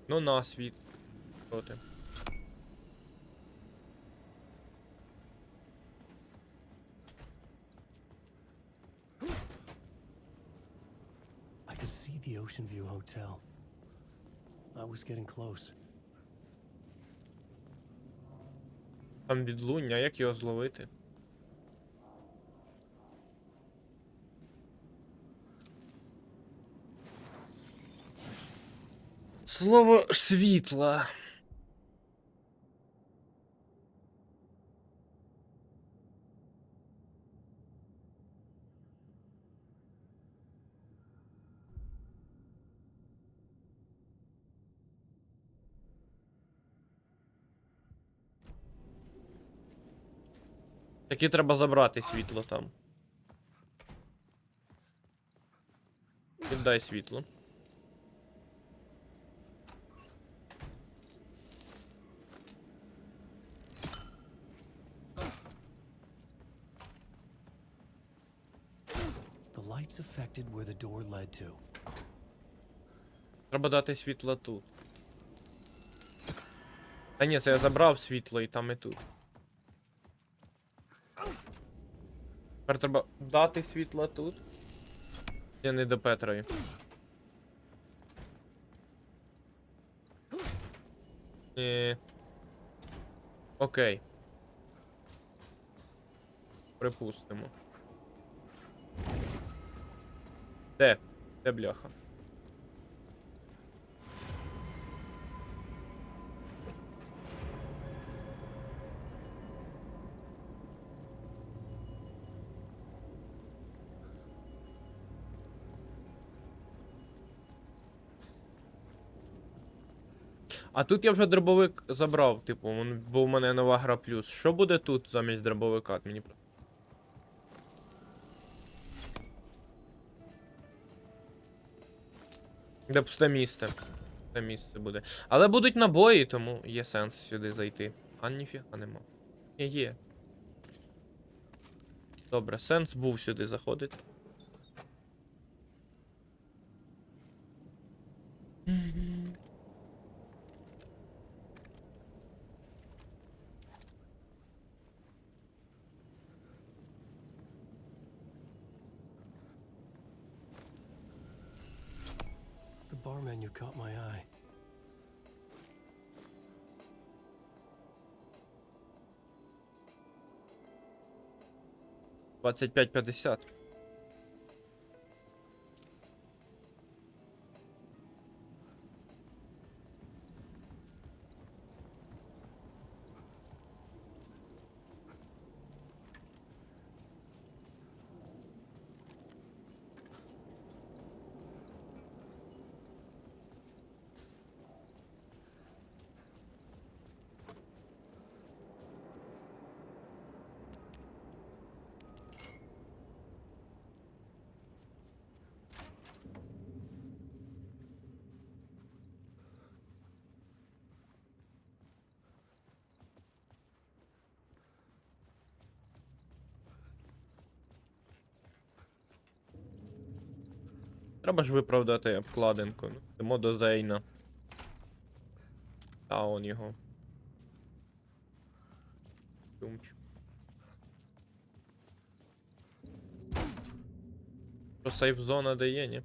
Ну на світ. Проти. I could see the Ocean View Hotel. I was getting close. Там відлуння, як його зловити? Слово світла. Таки треба забрати світло там. Віддай світло. The lights affected where the door led to. Треба дати світло тут. Та ні, це я забрав світло і там, і тут. Тепер треба дати світло тут. Я не до Петрої. Окей. Припустимо. Де? Де бляха? А тут я вже дробовик забрав, типу, бо в мене нова гра плюс. Що буде тут замість дробовика? Мені де пусте місце. Пусте місце буде. Але будуть набої, тому є сенс сюди зайти. А ніфіга нема. Є. Добре, сенс був сюди заходити. The bar menu caught my eye. $25.50. Треба ж виправдати обкладинку. Йдемо до Зейна. А он його. Тумчу. Що сейф зона дає, ні?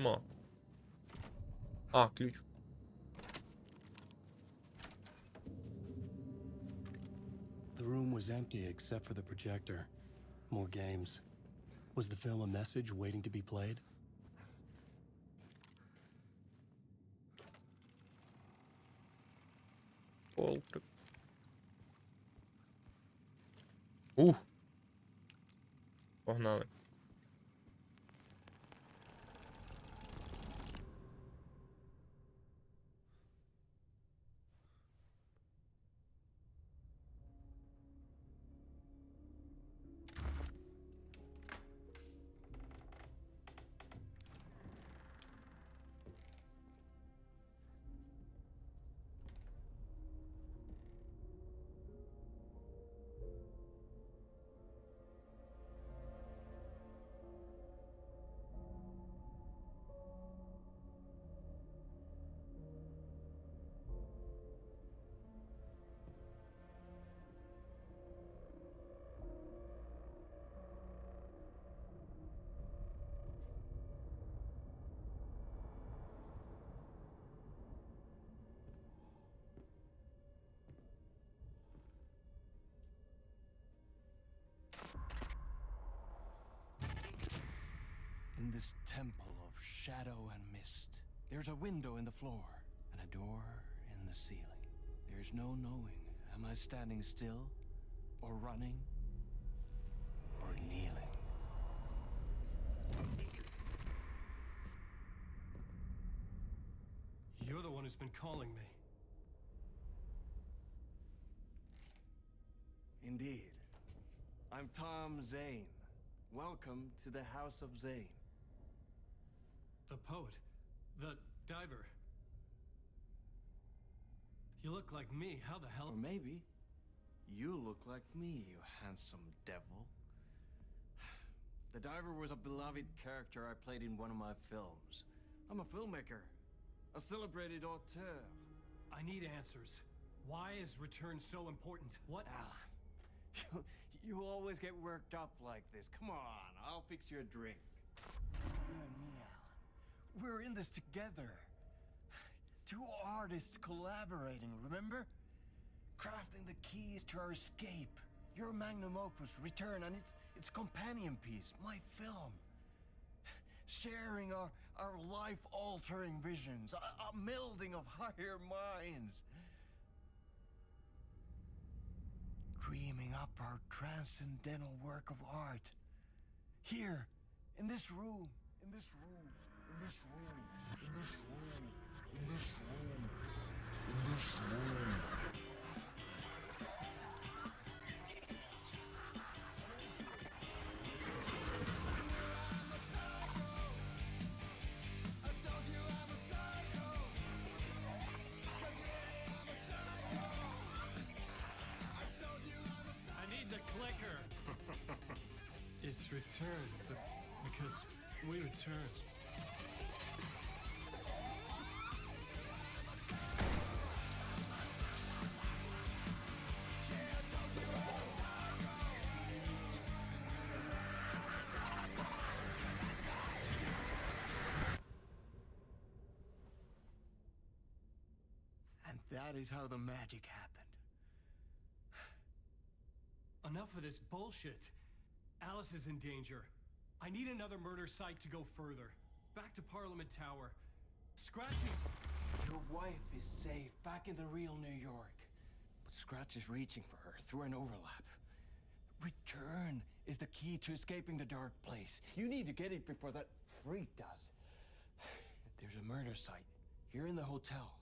Нема. А, ключ. The room was empty except for the projector. More games. Was the film a message waiting to be played? Полтрик. Погнали. In this temple of shadow and mist, there's a window in the floor and a door in the ceiling. There's no knowing, am I standing still, or running, or kneeling? You're the one who's been calling me. Indeed. I'm Tom Zane. Welcome to the House of Zane. The poet. The diver. You look like me. How the hell? Or maybe you look like me, you handsome devil. The diver was a beloved character I played in one of my films. I'm a filmmaker. A celebrated auteur. I need answers. Why is return so important? What? Alan, you always get worked up like this. Come on, I'll fix you a drink. You and me, Alan. We're in this together. Two artists collaborating, remember? Crafting the keys to our escape. Your magnum opus, Return, and its companion piece, my film. Sharing our life-altering visions, a melding of higher minds. Dreaming up our transcendental work of art. Here, in this room, in this room, in this room, in this room, in this room, in this room. It's returned, but because we returned. And that is how the magic happened. Enough of this bullshit. Alice is in danger. I need another murder site to go further. Back to Parliament Tower. Scratch is... Your wife is safe, back in the real New York. But Scratch is reaching for her through an overlap. Return is the key to escaping the dark place. You need to get it before that freak does. There's a murder site here in the hotel.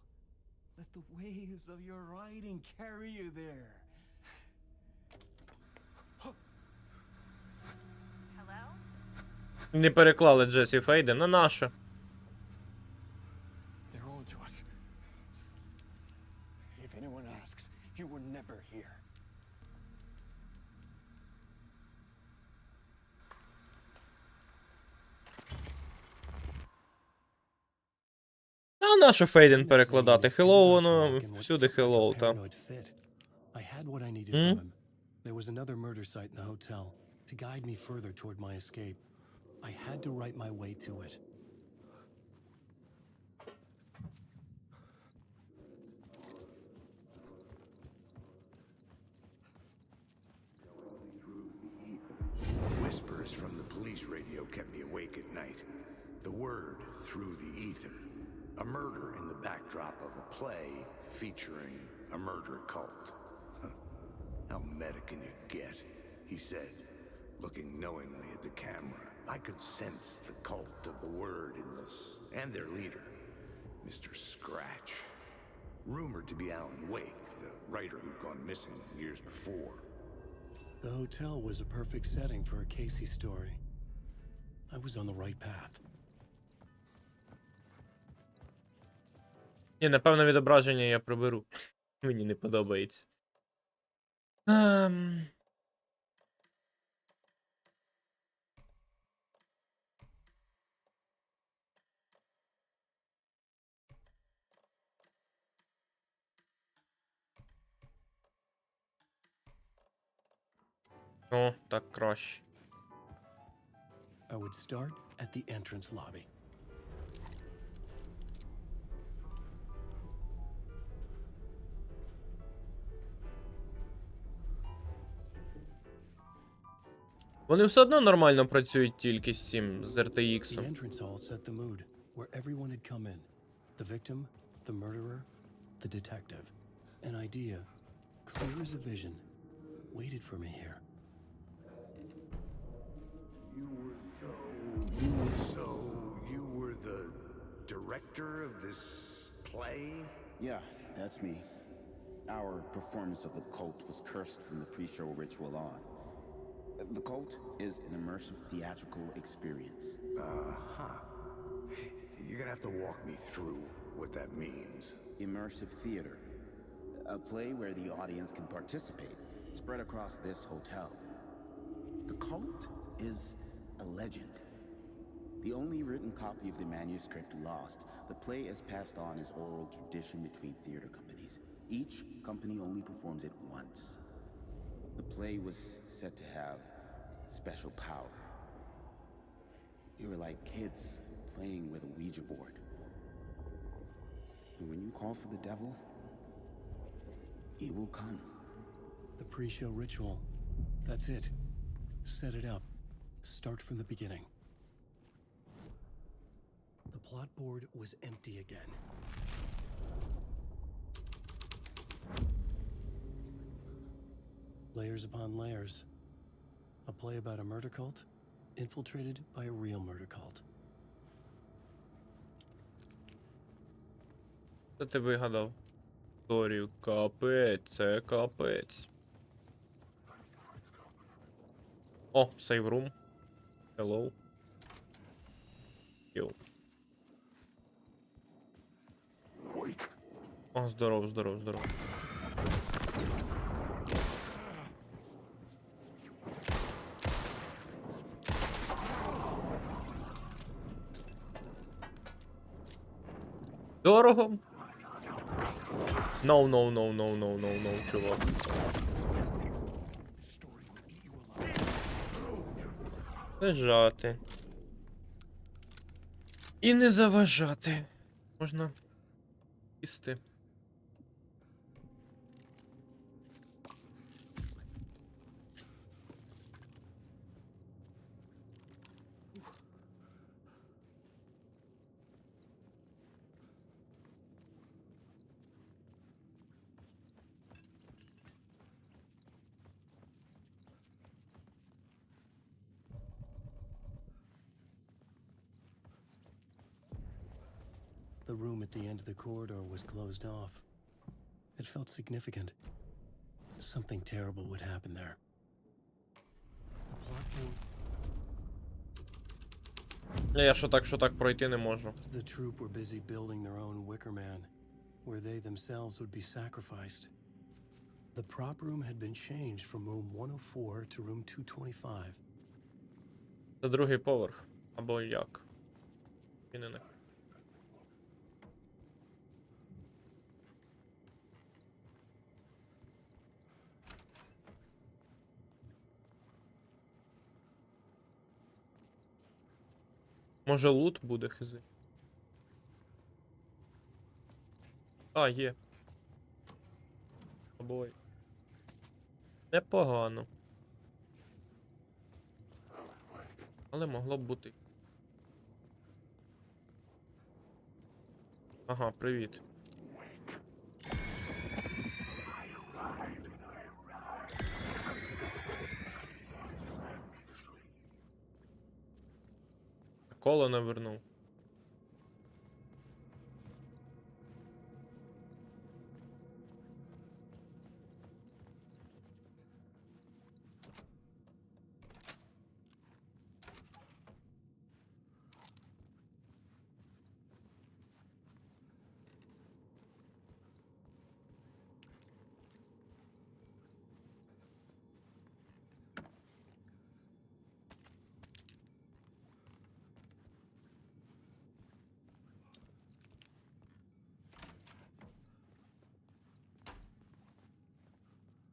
Let the waves of your writing carry you there. Не переклали Джесі Фейден, ну нащо? They're all to us. If anyone asks, you were never here. А нащо Фейден перекладати? Hello, воно всюди hello, та. I had what I needed from him. There was another murder site in the hotel to guide me further toward my escape. I had to write my way to it. Whispers from the police radio kept me awake at night. The word through the ether. A murder in the backdrop of a play featuring a murder cult. How meta can you get? He said, looking knowingly at the camera. I could sense the cult of the word in this, and their leader, Mr. Scratch. Rumored to be Alan Wake, the writer who'd gone missing years before. The hotel was a perfect setting for a Casey story. I was on the right path. Ні, напевно, відображення я приберу. Мені не подобається. О, так краще. I would start at the entrance lobby. Вони все одно нормально працюють тільки з цим, з RTX. The entrance hall set the mood, where everyone had come in. The victim, the murderer, the detective. An idea, clear as a vision, waited for me here. So, you were the director of this play? Yeah, that's me. Our performance of the cult was cursed from the pre-show ritual on. The cult is an immersive theatrical experience. Uh-huh. You're gonna have to walk me through what that means. Immersive theater. A play where the audience can participate, spread across this hotel. The cult is a legend. The only written copy of the manuscript lost, the play is passed on as oral tradition between theater companies. Each company only performs it once. The play was said to have special power. You were like kids playing with a Ouija board. And when you call for the devil, he will come. The pre-show ritual. That's it. Set it up. Start from the beginning. The plot board was empty again. Layers upon layers. A play about a murder cult, infiltrated by a real murder cult. Це ти вигадав історію. Капець, це капець. О, save room. Hello. Йоу. О, здоров, здоров, здоров. Дорого? No, no, no, no, no, no, no, чувак. Лежати. І не заважати. Можна їсти. The room at the end of the corridor was closed off. It felt significant. Something terrible would happen there. The plot board. Я що так пройти не можу. The troupe were busy building their own Wicker Man, where they themselves would be sacrificed. The prop room had been changed from room 104 to room 225. Це другий поверх. Або як? Він не. Може лут буде хизи? А, є. Обой. Непогано. Але могло б бути. Ага, привіт. Коло навернув.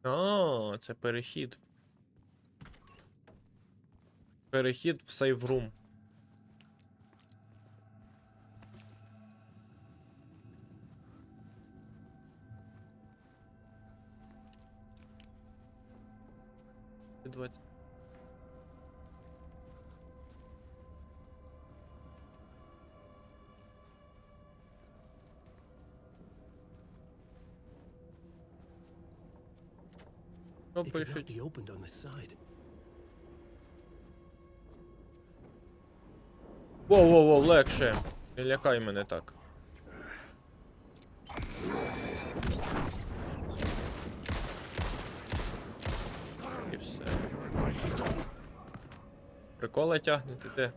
А, це перехід. Перехід в сейврум. Що It could not пишуть? be opened on this side. Воу-воу-воу, легше. Не лякай мене так. І все. Прикола тягнете, де?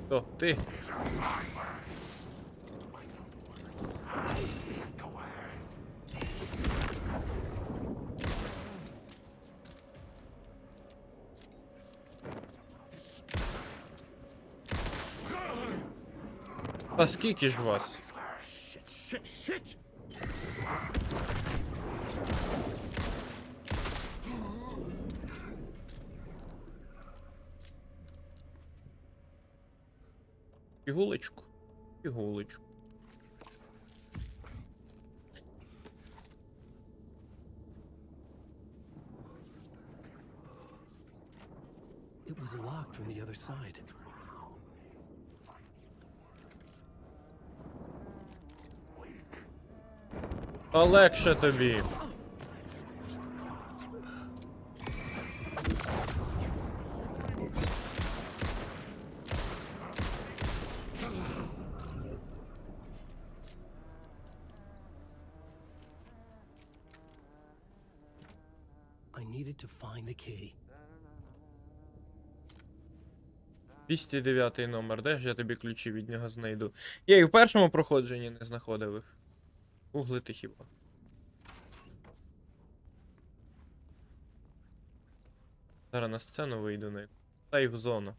Хто? Ти? А скільки ж вас? Пігулечку. Пігулечку. It was locked from the other side. Та легше тобі. I needed to find the key. 209 номер. Де ж я тобі ключі від нього знайду? Я і в першому проходженні не знаходив їх. Гуглити хіба. Зараз на сцену вийду на. Та й в зону.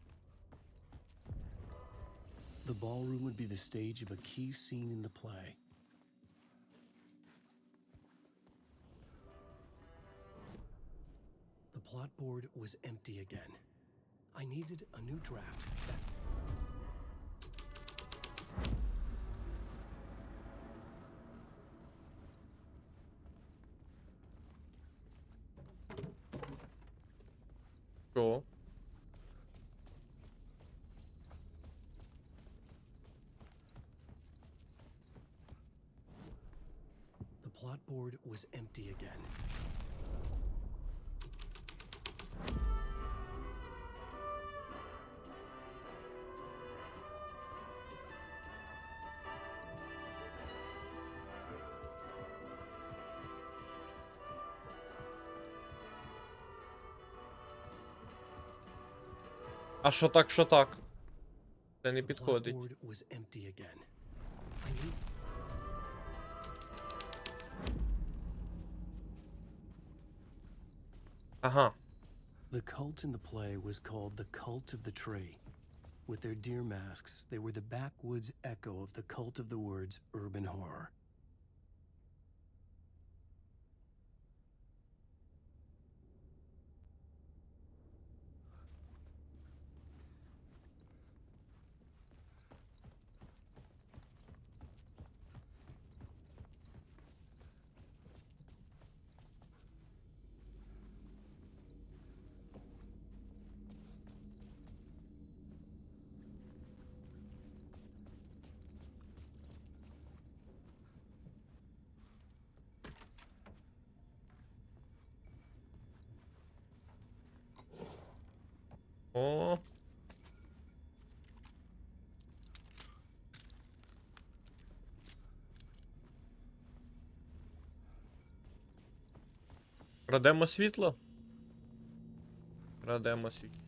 The ballroom would be the stage of a key scene in the play. The plot board was empty again. I needed a new draft. Що? The plot board was empty again. А що так, що так? Це не The plot підходить. board was empty again. I need... Ага. The cult in the play was called the Cult of the Tree. With their deer masks, they were the backwoods echo of the cult of the words urban horror. О. Крадемо світло? Крадемо світло.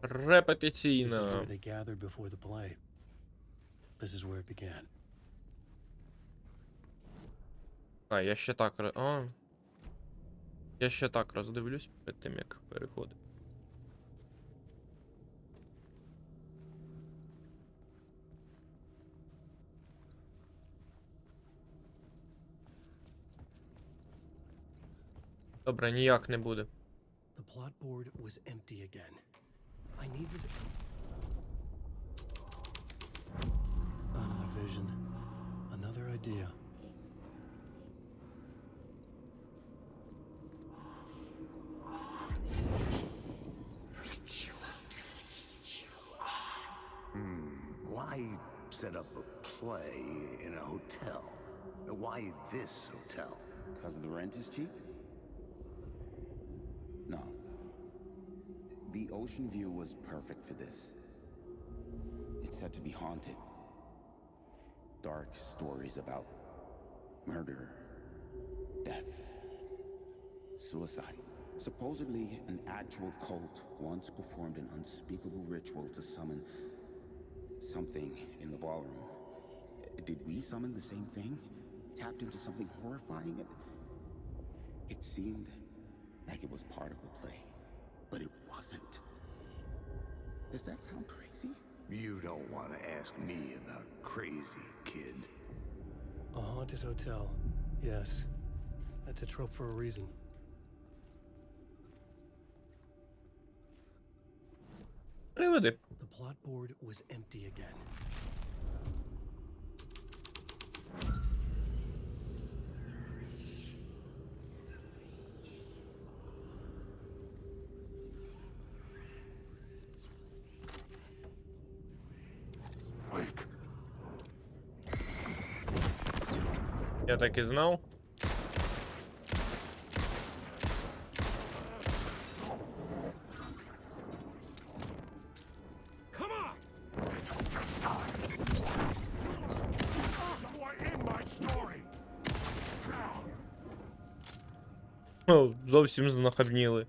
This is Репетиційно. where they gathered before the play. This is where it began. А, я ще так. О. Я ще так роздивлюсь перед тим, як переходити. Добре, ніяк не буде. The plot board was empty again. I needed another vision, another idea. set up a play in a hotel. Now, why this hotel? Because the rent is cheap? No. The ocean view was perfect for this. It's said to be haunted. Dark stories about murder, death, suicide. Supposedly, an actual cult once performed an unspeakable ritual to summon something in the ballroom. Did we summon the same thing? Tapped into something horrifying? It seemed like it was part of the play, but it wasn't. Does that sound crazy? You don't want to ask me about crazy, kid. A haunted hotel. Yes. That's a trope for a reason. Приводи. The plot board was empty again. Я так і знав. О, зовсім знахабніли.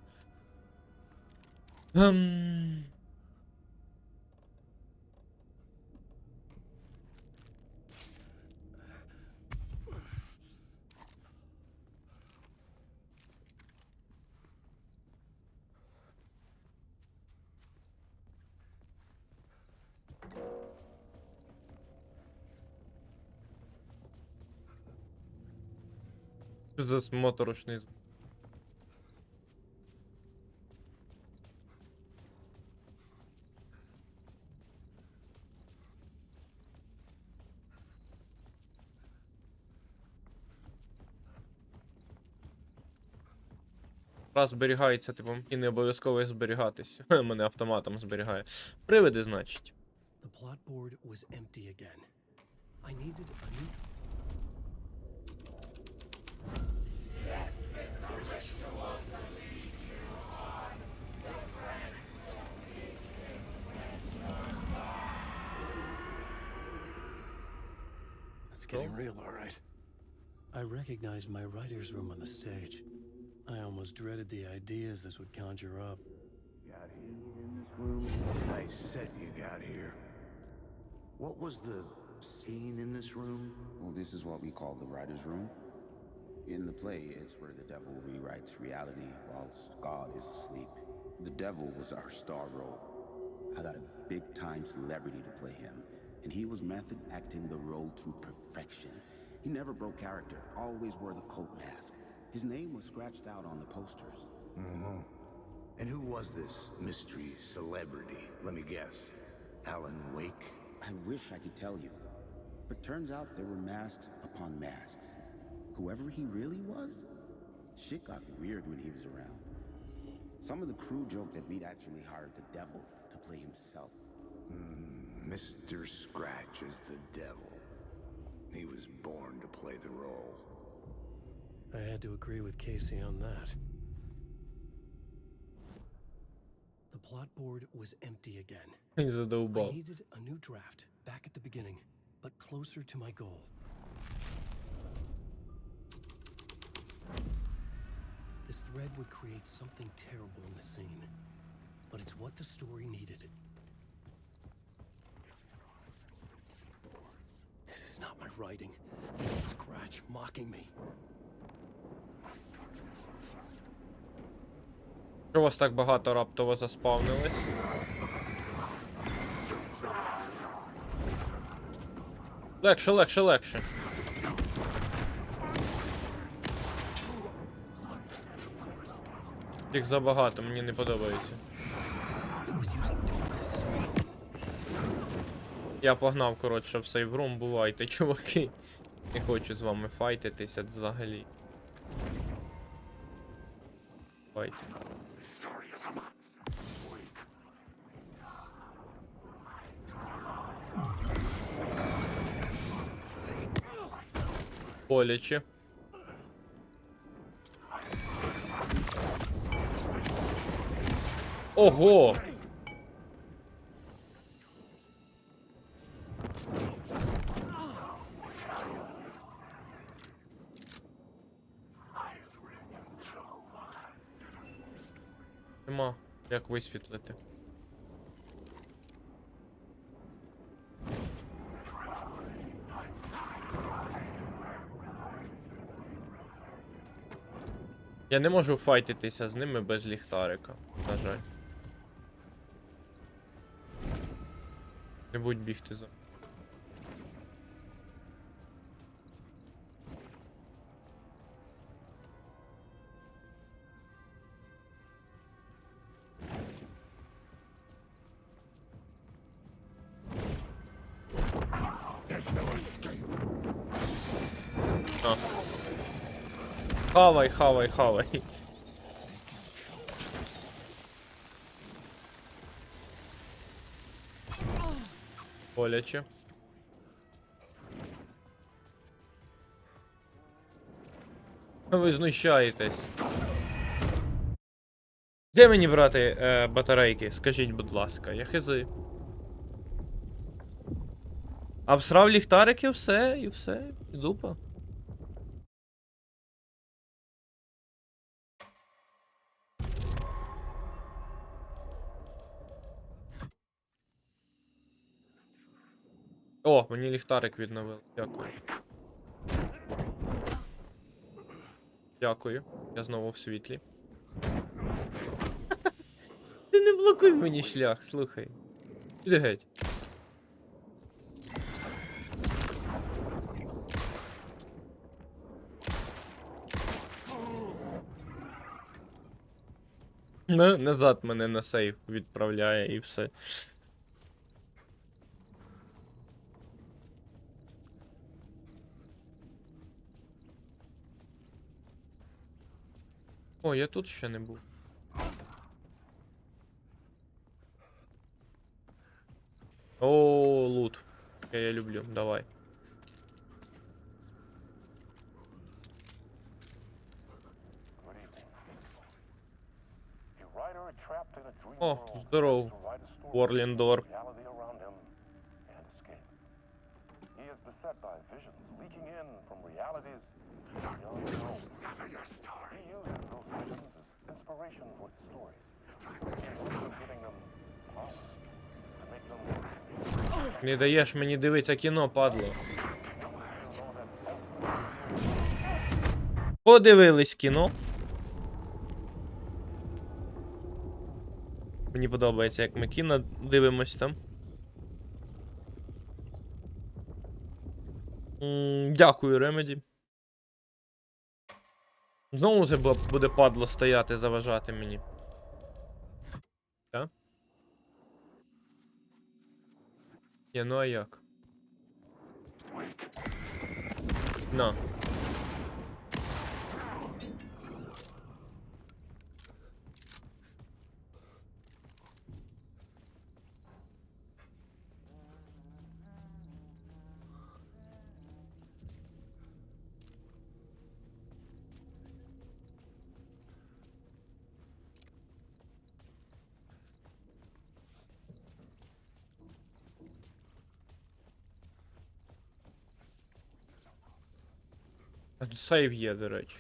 Що за моторошний звук? Раз зберігається, типу, і не обов'язково їх зберігатись. Мене автоматом зберігає. Привиди, значить. The plot board was empty again. I needed a new... It's getting real, all right. I recognized my writer's room on the stage. I almost dreaded the ideas this would conjure up. Got him in this room. Nice set you got here. What was the scene in this room? Well, this is what we call the writer's room. In the play, it's where the devil rewrites reality whilst God is asleep. The devil was our star role. I got a big-time celebrity to play him, and he was method acting the role to perfection. He never broke character, always wore the cult mask. His name was scratched out on the posters. Mm-hmm. And who was this mystery celebrity? Let me guess. Alan Wake? I wish I could tell you, but turns out there were masks upon masks. Whoever he really was, shit got weird when he was around. Some of the crew joked that we'd actually hired the devil to play himself. Mr. Scratch is the devil. He was born to play the role. I had to agree with Casey on that. The plot board was empty again. I needed a new draft, back at the beginning, but closer to my goal. This thread would create something terrible in the scene, but it's what the story needed. This is not my writing. This is Scratch mocking me. Що у вас так багато раптово заспавнилось? Легше, легше, легше. Їх забагато, мені не подобається. Я погнав, коротше, в сейврум, бувайте, чуваки. Не хочу з вами файтитися взагалі. Файте. Боляче. Ого! Нема як висвітлити. Я не можу файтитися з ними без ліхтарика, на жаль. Не будь бігти за. А. Хавай, хавай, хавай. Боляче. Ви знущаєтесь. Де мені брати батарейки? Скажіть, будь ласка, я хизи. Обсрав ліхтарики, все, і дупа. О, мені ліхтарик відновив. Дякую. Дякую. Я знову в світлі. Ти не блокуй мені шлях, слухай. Іди геть. Назад мене на сейф відправляє і все. О, я тут ще не був. О, лут. Я люблю, давай. О, здоров, Орліндор. Не даєш мені дивитися кіно, падло. Подивились кіно. Мені подобається, як ми кіно дивимось там. Дякую, Ремеді. Знову це буде падло стояти, заважати мені. Так? Є, ну а як? На. А тут сейв є, до речі.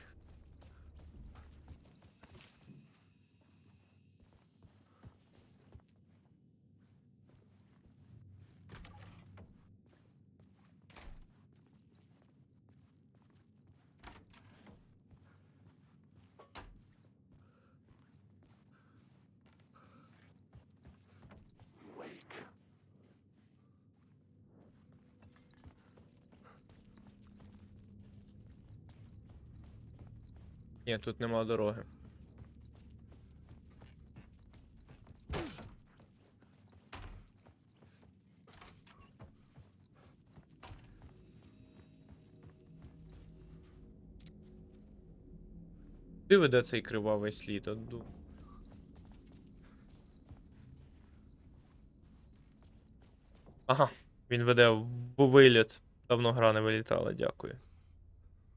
Ні, тут нема дороги. Куди веде цей кривавий слід? Ага, він веде в виліт. Давно гра не вилітала, дякую.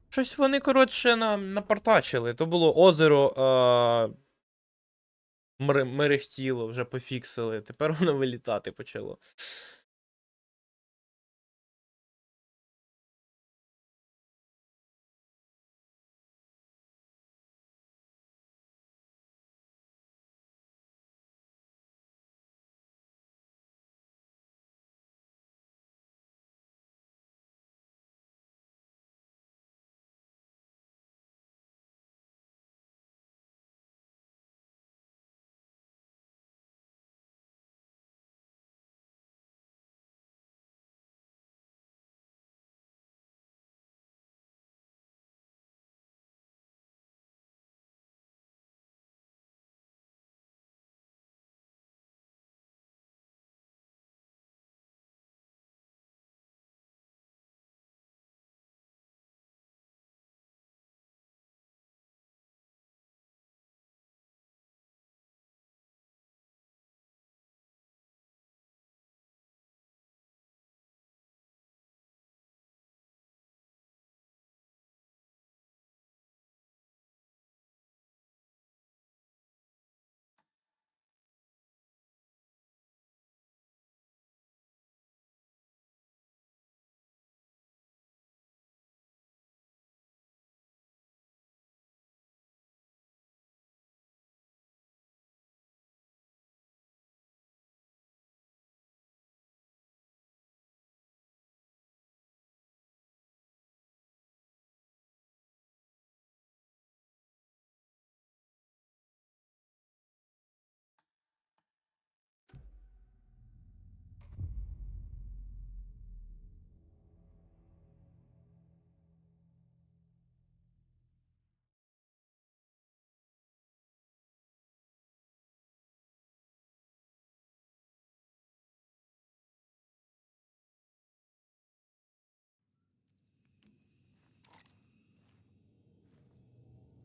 Щось вони, коротше, напортачили. То було озеро мерехтіло, вже пофіксили. Тепер воно вилітати почало.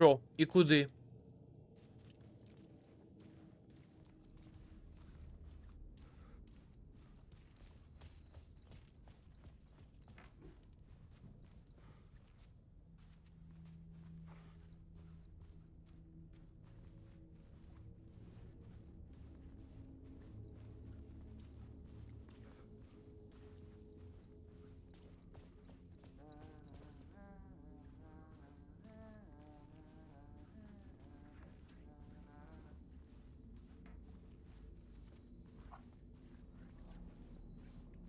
Що? І куди?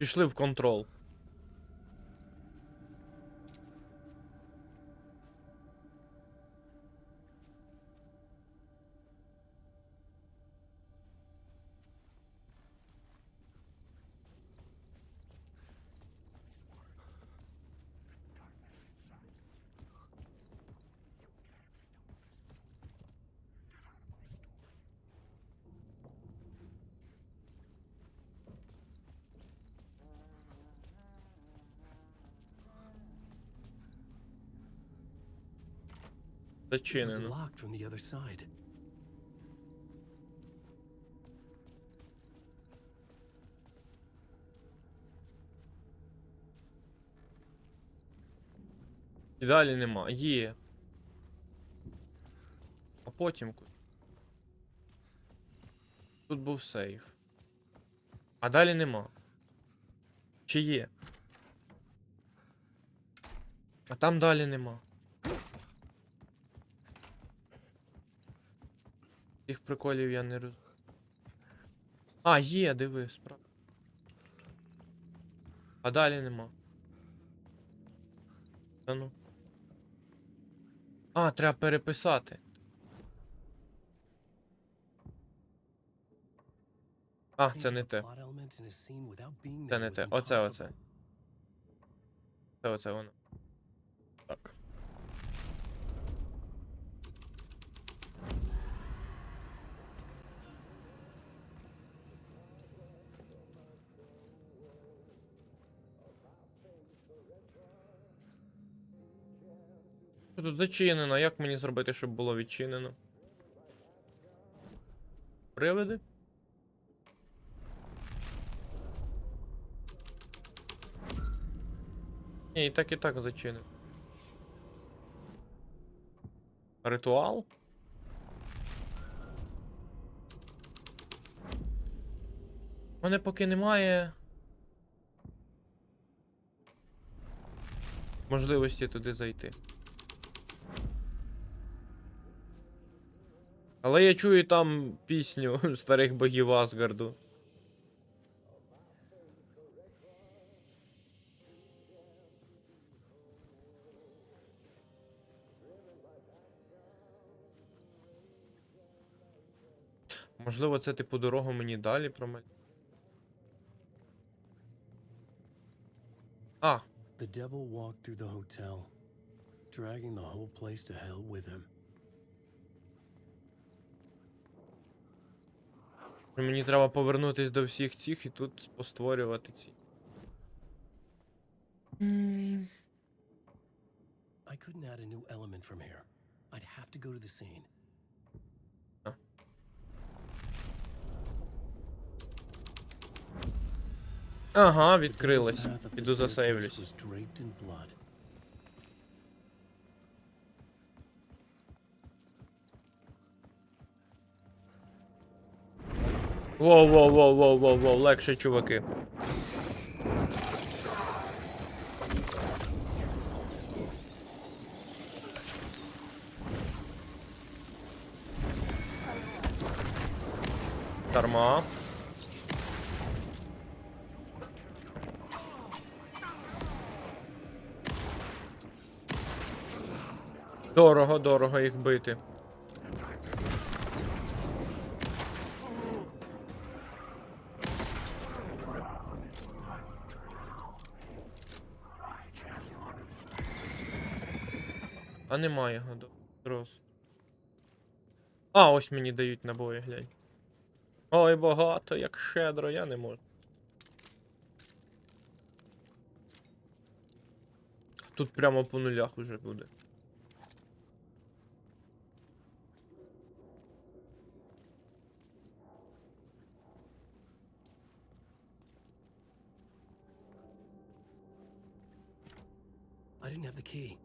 Пішли в контрол. It was Зачинено. locked from the other side. І далі нема. Є. А потім куди? Тут був сейф. А далі нема. Чи є? А там далі нема. Тих приколів я не розумію. А, є, диви, справа. А далі нема. Та ну. А, треба переписати. А, це не те. Це не те. Оце. Оце воно. Так. Що тут зачинено? Як мені зробити, щоб було відчинено? Привиди? Ні, і так зачинено. Ритуал? У мене поки немає можливості туди зайти. Але я чую там пісню старих богів Асгарду. Можливо, це типу дорогу мені далі промалює. А. The devil walked through the hotel, dragging the whole place to hell with him. Мені треба повернутись до всіх цих і тут постворювати ці. I couldn't add a new element from here. I'd have to go to the scene. Ага, відкрилось. Піду засейвлюсь. Was draped in blood. Воу, легше, чуваки. Дарма. Дорого їх бити. А немає його до. А, ось мені дають набої, глянь. Ой, багато, як щедро, я не можу. Тут прямо по нулях уже буде. I didn't have the key.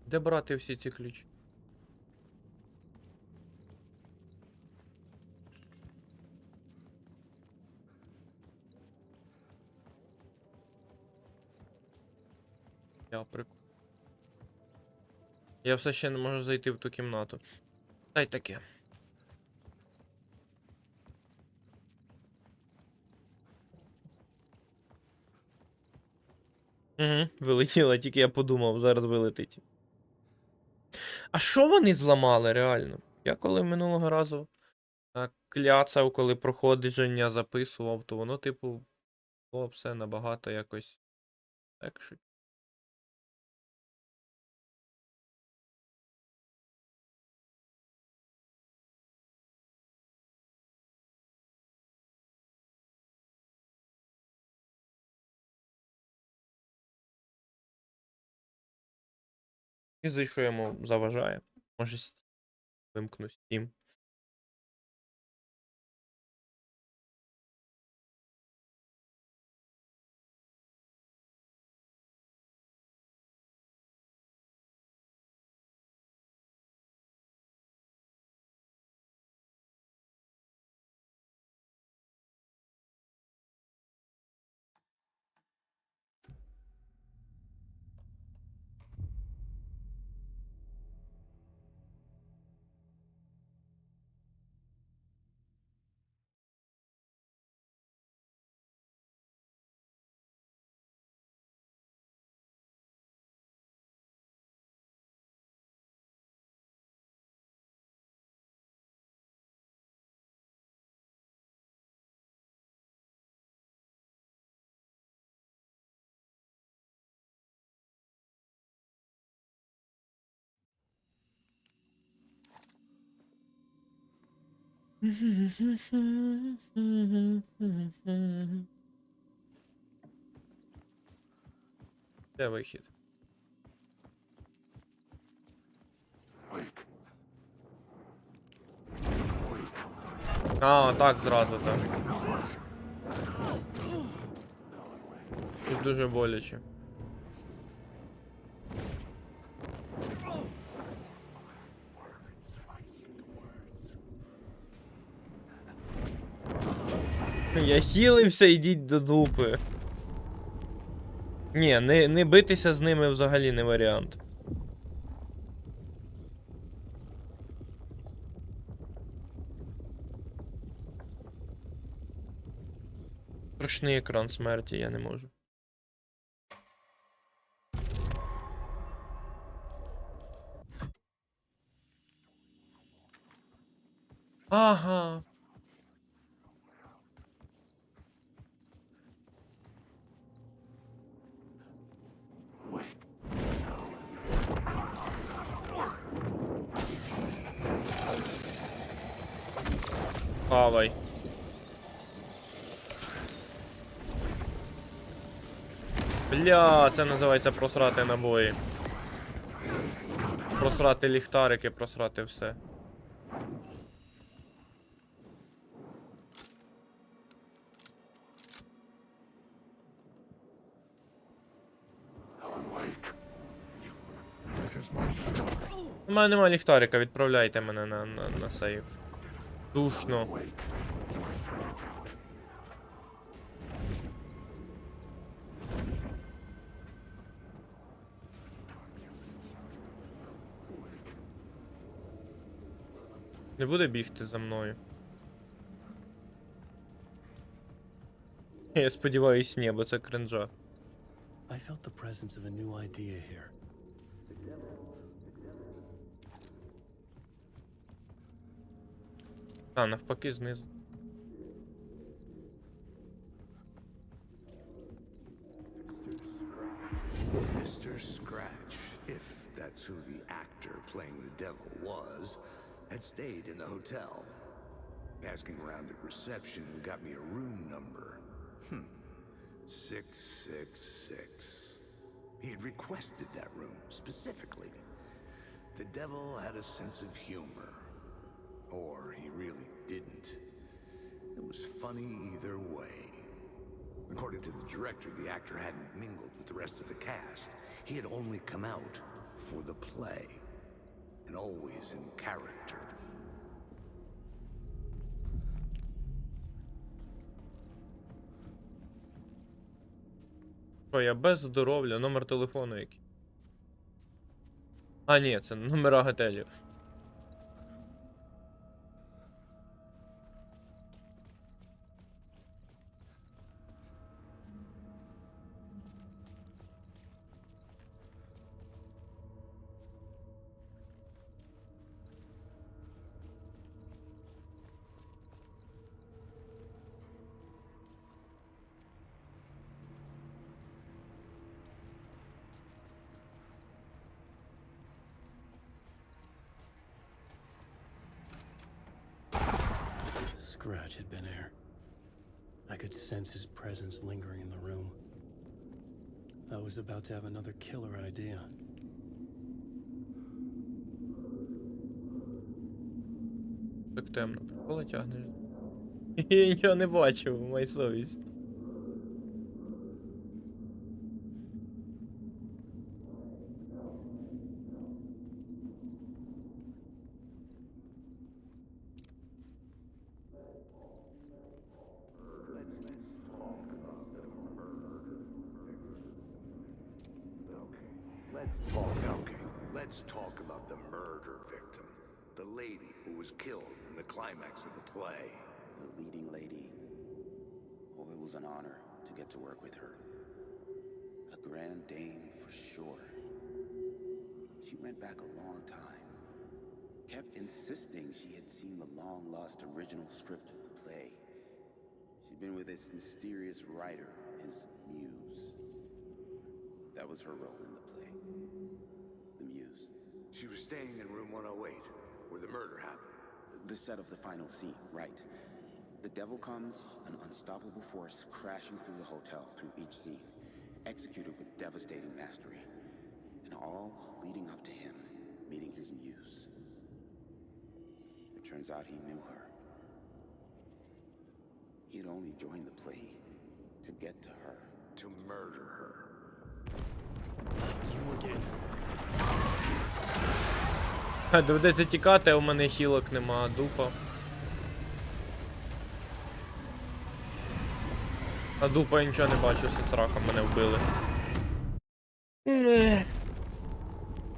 Де брати всі ці ключі? Я все ще не можу зайти в ту кімнату. Та й таке. Угу, вилетіла, тільки я подумав, зараз вилетить. А що вони зламали реально? Я коли минулого разу кляцав, коли проходження записував, то воно, типу, було все набагато якось легше. І за що йому заважає? Може, вимкну Steam. Де вихід? А, так зразу, так. Це дуже боляче. Я хілився, ідіть до дупи. Ні, не битися з ними взагалі не варіант. Страшний екран смерті, я не можу. Ага. Хавай. Бля, це називається просрати набої. Просрати ліхтарики, просрати все. У мене немає ліхтарика, відправляйте мене на сейв. Душно. Не буде бігти за мною. Я сподіваюсь, ні, бо це кринжа. I felt the presence of a new idea here. А, навпаки, знизу. Mr. Scratch, if that's who the actor playing the devil was, had stayed in the hotel. Asking around at reception got me a room number. 666. He had requested that room, specifically. The devil had a sense of humor. Or he really didn't. It was funny either way. According to the director, the actor hadn't mingled with the rest of the cast. He had only come out for the play. And always in character. О, я без здоров'я, номер телефону який. А, ні, це номера готелів. Scratch had been here. I could sense his presence lingering in the room. I was about to have another killer idea. Так темно, приколи тягнеш. Я нічого не бачив, моя совість. Let's talk about the murder victim. The lady who was killed in the climax of the play. The leading lady. Oh, it was an honor to get to work with her. A grand dame for sure. She went back a long time. Kept insisting she had seen the long-lost original script of the play. She'd been with this mysterious writer, his muse. That was her role in the play. The muse. She was staying in room 108, where the murder happened. The set of the final scene, right. The devil comes, an unstoppable force crashing through the hotel through each scene, executed with devastating mastery, and all leading up to him meeting his muse. It turns out he knew her. He had only joined the play to get to her. To murder her. You again. Доведеться тікати, а у мене хілок нема, дупа. А дупа я нічого не бачу, все срака, мене вбили.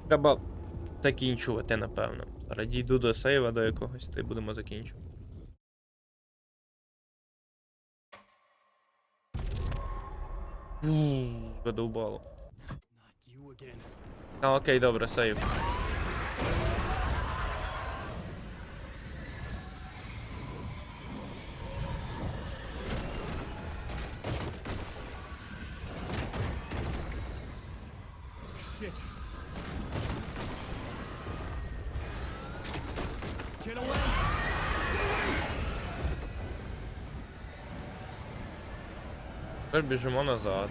Треба закінчувати, напевно. Зараз дійду до сейва до якогось, то й будемо закінчувати. Задовбало. А, окей, добре, сейв. Shit. Get away! Тепер біжимо назад.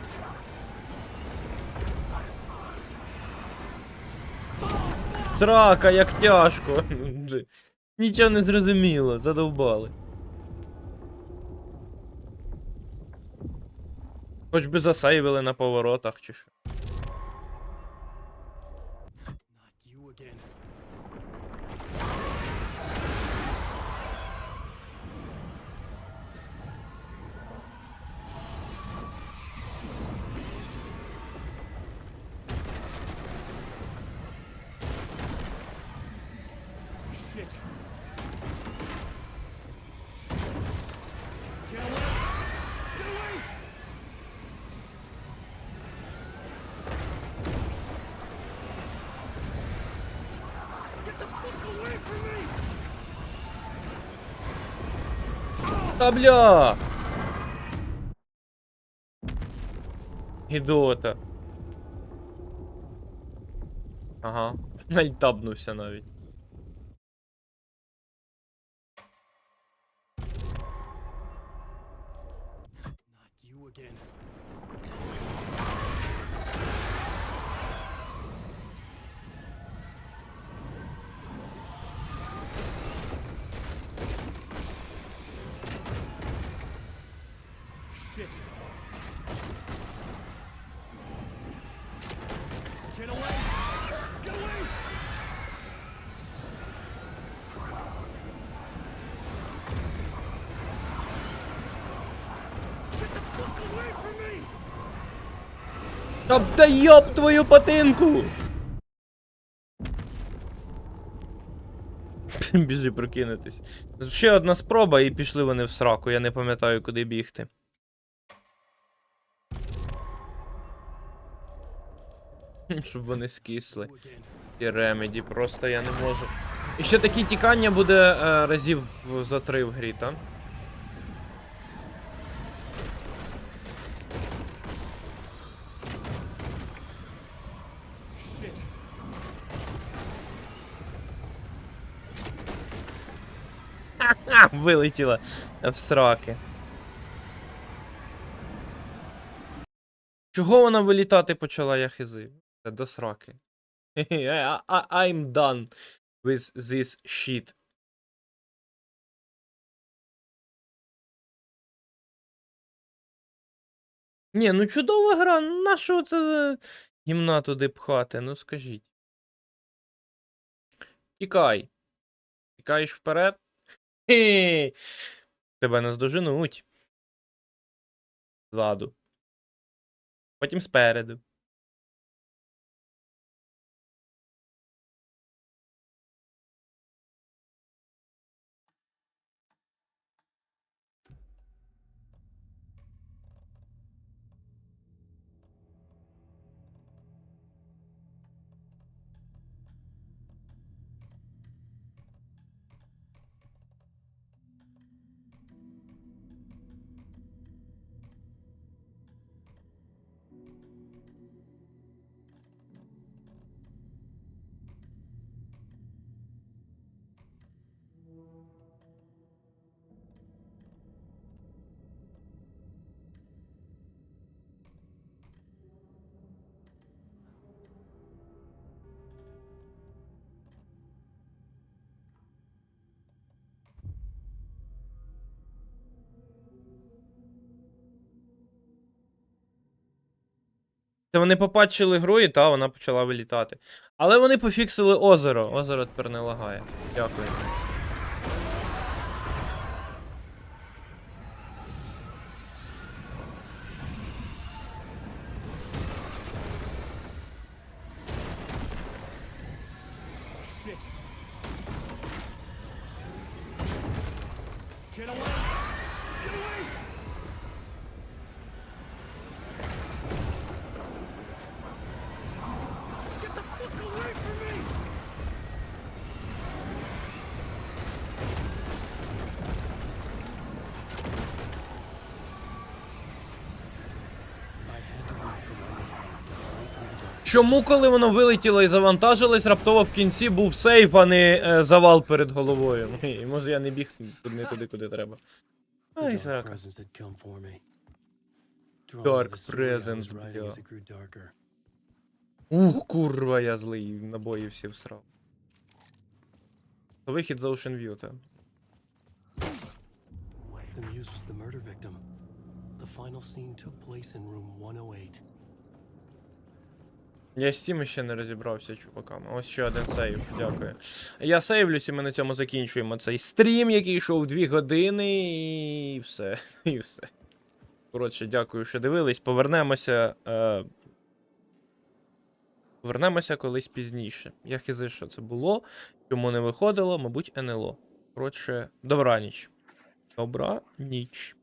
Срака, як тяжко. Нічого не зрозуміло, задовбали. Хоч би засейвили на поворотах чи що. Та бля! Гідота. Ага, нальтабнувся навіть. Shit. Get away! Get away! Get the fuck away from me! Та йоб твою патинку! Біжи прокинутись. Ще одна спроба і пішли вони в сраку, я не пам'ятаю, куди бігти. Щоб вони скисли. І ремеді, просто я не можу. І ще такі тікання буде разів за 3 в грі, так? Вилетіла в сраки. Чого вона вилітати почала, я хизи? До сраки. I'm done with this shit. Ні, ну чудова гра, нащо це гімна туди пхати, ну скажіть. Тікай. Тікаєш вперед? Хе-хе. Тебе наздоженуть. Ззаду. Потім спереду. Це вони попатчили гру і та, вона почала вилітати. Але вони пофіксили озеро. Озеро тепер не лагає. Дякую. it! Get away! Get away! Get the fuck away from me! Чому, коли воно вилетіло і завантажилось, раптово в кінці був сейф, а не завал перед головою? І може я не біг не туди, куди треба. Ай, срака. Dark Presence, бля. Ух, курва, я злий, набої всі всрав. Вихід за Ocean View, та. The muse was the murder victim. The final scene took place in room 108. Я з цим ще не розібрався, чуваками. Ось ще один сейв, дякую. Я сейвлюсь, і ми на цьому закінчуємо цей стрім, який йшов 2 години, і все. І все. Коротше, дякую, що дивились. Повернемося. Повернемося колись пізніше. Я хизи, що це було, чому не виходило, мабуть, НЛО. Коротше, добраніч. Добра ніч.